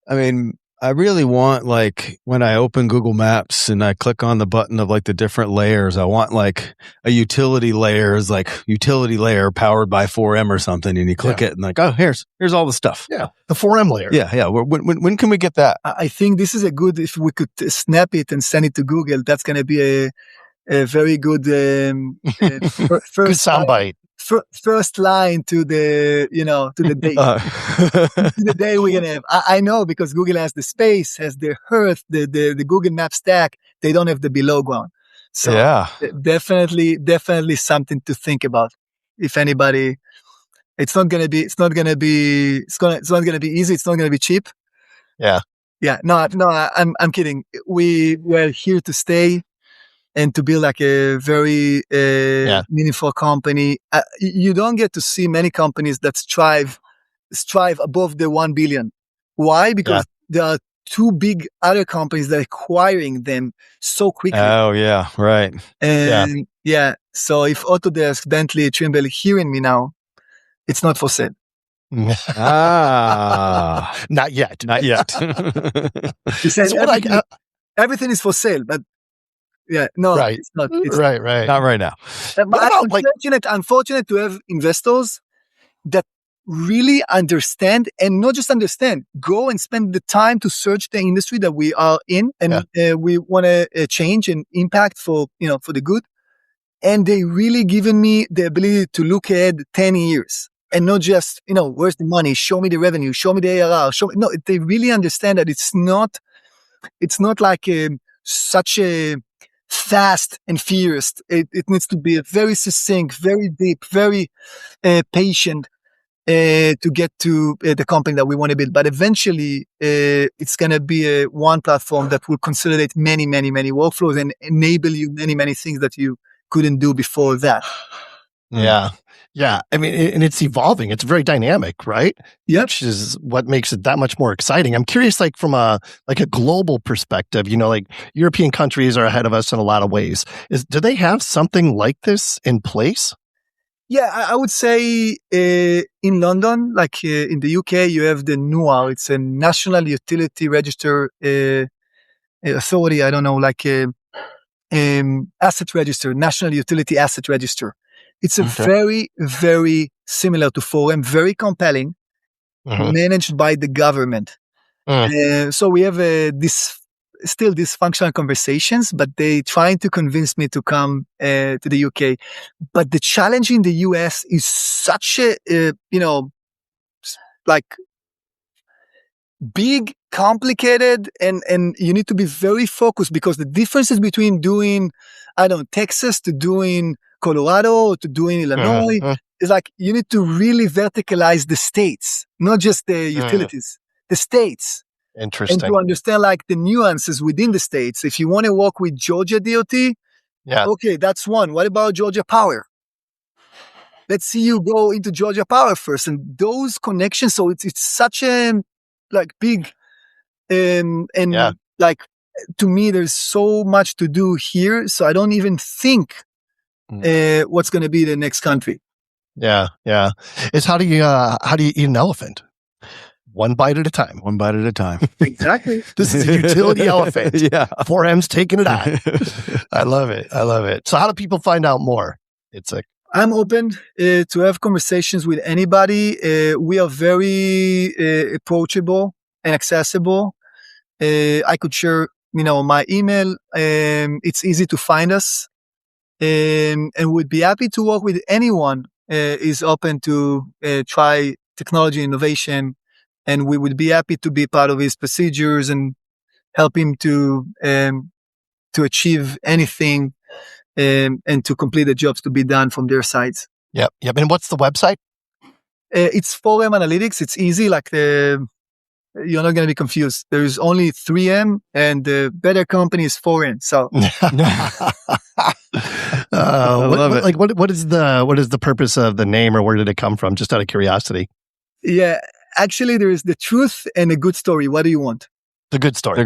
I mean, I really want, like, when I open Google Maps and I click on the button of like the different layers, I want like a utility layer is like utility layer powered by 4M or something. And you click it and like, oh, here's all the stuff. Yeah. The 4M layer. Yeah. When can we get that? I think this is a good, if we could snap it and send it to Google, that's going to be a very good first good soundbite. First line to the to the day. To the day we're gonna have. I know, because Google has the space, has the earth, the Google Map stack. They don't have the below ground. So definitely something to think about if anybody It's not gonna be easy. It's not gonna be cheap. Yeah. Yeah. No, I'm kidding. We're here to stay and to build like a very meaningful company. You don't get to see many companies that strive above the 1 billion. Why? Because there are too big other companies that are acquiring them so quickly. Oh yeah, right. And so if Autodesk, Bentley, Trimble hearing me now, it's not for sale. Not yet. Everything is for sale, but it's not. It's right. Not right now. Unfortunate to have investors that really understand, and not just understand, go and spend the time to search the industry that we are in, and we want to change and impact for the good. And they really given me the ability to look ahead 10 years and not just, where's the money? Show me the revenue, show me the ARR. No, they really understand that it's not like such a fast and furious. It needs to be very succinct, very deep, very patient to get to the company that we want to build. But eventually, it's going to be one platform that will consolidate many, many, many workflows and enable you many, many things that you couldn't do before that. Yeah. I mean, and it's evolving. It's very dynamic, right? Yeah. Which is what makes it that much more exciting. I'm curious, like from a global perspective, like European countries are ahead of us in a lot of ways. Do they have something like this in place? Yeah, I would say in London, like in the UK, you have the NUAR. It's a National Utility Register Authority. I don't know, like asset register, National Utility Asset Register. It's a very, very similar to 4M, very compelling, managed by the government. So we have still dysfunctional conversations, but they trying to convince me to come to the UK. But the challenge in the US is such a, like big, complicated, and you need to be very focused, because the differences between doing, Texas to doing Colorado to doing Illinois is like, you need to really verticalize the states, not just the utilities, the states. Interesting. And to understand like the nuances within the states. If you want to work with Georgia DOT, okay, that's one. What about Georgia Power? Let's see you go into Georgia Power first. And those connections, so it's such a like big like, to me, there's so much to do here. So I don't even think what's going to be the next country. Yeah. It's how do you eat an elephant? One bite at a time. Exactly. This is a utility elephant. 4M's taking it on. I love it. So how do people find out more? I'm open to have conversations with anybody. We are very approachable and accessible. I could share, my email. It's easy to find us. And would be happy to work with anyone is open to try technology innovation. And we would be happy to be part of his procedures and help him to achieve anything and to complete the jobs to be done from their sides. Yep. And what's the website? It's 4M Analytics. It's easy. Like you're not going to be confused. There's only 3M, and the better company is 4M. So, what is the purpose of the name, or where did it come from? Just out of curiosity. Yeah. Actually, there is the truth and a good story. What do you want? The good story.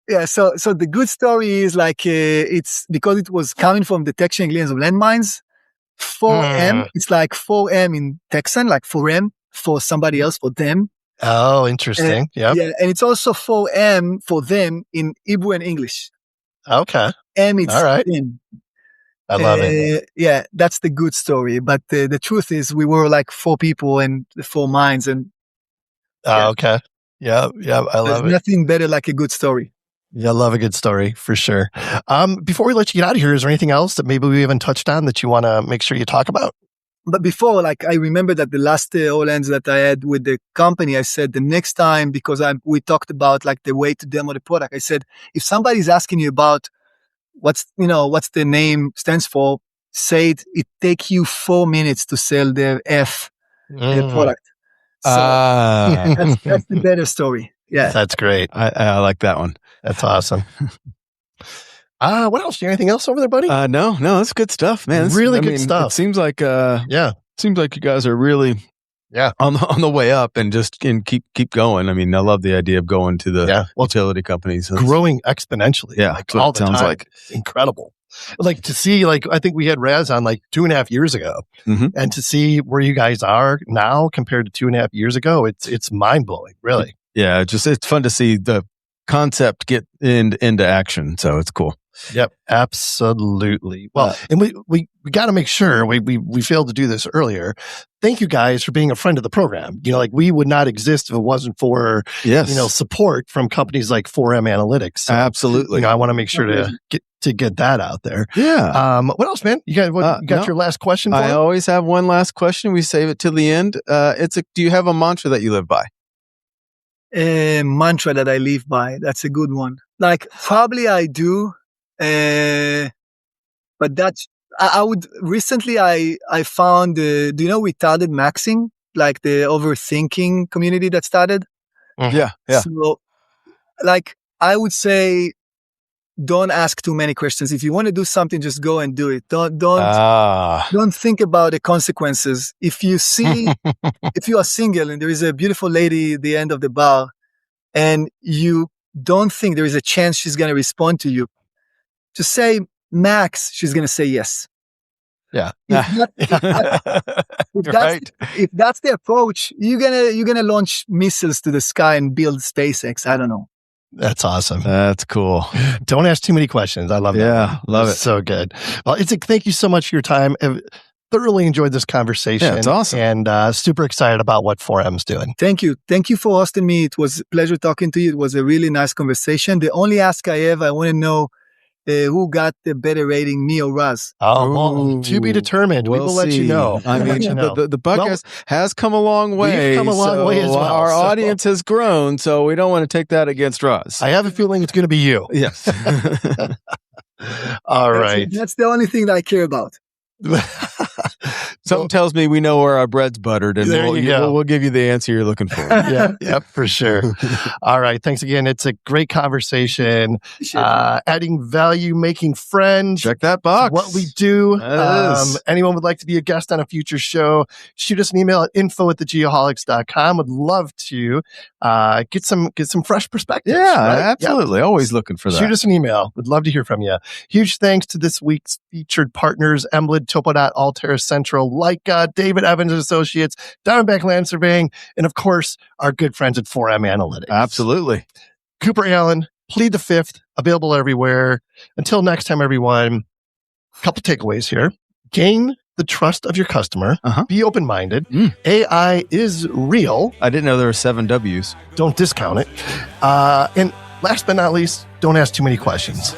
Yeah. So the good story is like it's because it was coming from detection and clearance of landmines. 4M, it's like 4M in Texan, like 4M for somebody else, for them. Oh, interesting. Yeah, and it's also 4M for them in Hebrew and English. Okay. M, it's all right. them. I love it. Yeah, that's the good story. But the truth is, we were like 4 people and 4 minds. And okay, yeah, I love it. There's nothing better like a good story. Yeah, I love a good story for sure. Before we let you get out of here, is there anything else that maybe we haven't touched on that you want to make sure you talk about? But before, like, I remember that the last All Hands that I had with the company, I said the next time, because we talked about like the way to demo the product. I said, if somebody's asking you about what's the name stands for, say it take you 4 minutes to sell the product. So that's the better story. Yeah. That's great. I like that one. That's awesome. What else? Anything else over there, buddy? No, that's good stuff, man. Really good stuff. It seems like seems like you guys are really on the way up and keep going. I mean, I love the idea of going to the utility companies. Growing exponentially. Yeah, like all the sounds time. like. It's incredible. Like to see, like I think we had Raz on like 2.5 years ago, and to see where you guys are now compared to 2.5 years ago, it's mind blowing, really. Yeah, it's fun to see the concept get into action. So it's cool. Yep, absolutely. Well, and we got to make sure we failed to do this earlier. Thank you guys for being a friend of the program. You know, like we would not exist if it wasn't for support from companies like 4M Analytics. So, absolutely. You know, I want to make sure to get that out there. Yeah. What else, man? You got your last question for I always have one last question. We save it till the end. Do you have a mantra that you live by? A mantra that I live by. That's a good one. Like probably I do. But that's, I would recently, I found, do you know, we started maxing, like the overthinking community that started. Yeah. So like, I would say, don't ask too many questions. If you want to do something, just go and do it. Don't think about the consequences. If you see, if you are single and there is a beautiful lady at the end of the bar and you don't think there is a chance she's going to respond to you, just say max, she's going to say yes. Yeah. If that's the approach, you're gonna launch missiles to the sky and build SpaceX. I don't know. That's awesome. That's cool. Don't ask too many questions. I love that. Yeah, love it. So good. Well, Itzik, thank you so much for your time. I've thoroughly enjoyed this conversation. Yeah, it's awesome. And super excited about what 4M's doing. Thank you. Thank you for hosting me. It was a pleasure talking to you. It was a really nice conversation. The only ask I have, I want to know who got the better rating, me or Raz? Well, to be determined. We will let you know. I mean, the podcast has come a long way. We've come a long way as well. Our audience has grown, so we don't want to take that against Raz. I have a feeling it's going to be you. Yes. All right. That's the only thing that I care about. Something tells me we know where our bread's buttered, and we'll give you the answer you're looking for. Yep, for sure. All right, thanks again. It's a great conversation. Adding value, making friends. Check that box. What we do. Anyone would like to be a guest on a future show, shoot us an email at info@thegeoholics.com. Would love to get some fresh perspectives. Yeah, right? absolutely. Yep. Always looking for that. Shoot us an email. Would love to hear from you. Huge thanks to this week's featured partners, Emlid, Topodot, Altera Central, Leica, David Evans and Associates, Diamondback Land Surveying, and of course, our good friends at 4M Analytics. Absolutely. Cooper Allen, Plead the Fifth, available everywhere. Until next time, everyone, a couple takeaways here. Gain the trust of your customer. Be open-minded. AI is real. I didn't know there were 7 W's. Don't discount it. And last but not least, don't ask too many questions.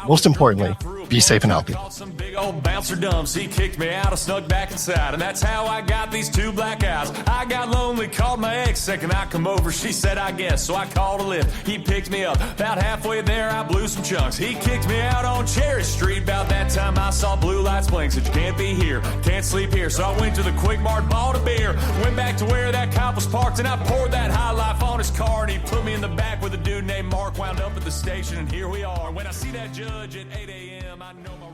Most importantly, be safe and healthy. Some big old bouncer dumps. He kicked me out, I snuck back inside, and that's how I got these 2 black eyes. I got lonely, called my ex. Second I come over, she said I guess. So I called a lift. He picked me up. About halfway there, I blew some chunks. He kicked me out on Cherry Street. About that time, I saw blue lights blink. Said you can't be here, can't sleep here. So I went to the Quick Mart, bought a beer, went back to where that cop was parked, and I poured that High Life on his car, and he put me in the back with a dude named Mark. Wound up at the station, and here we are. When I see that judge at 8 a.m., I know my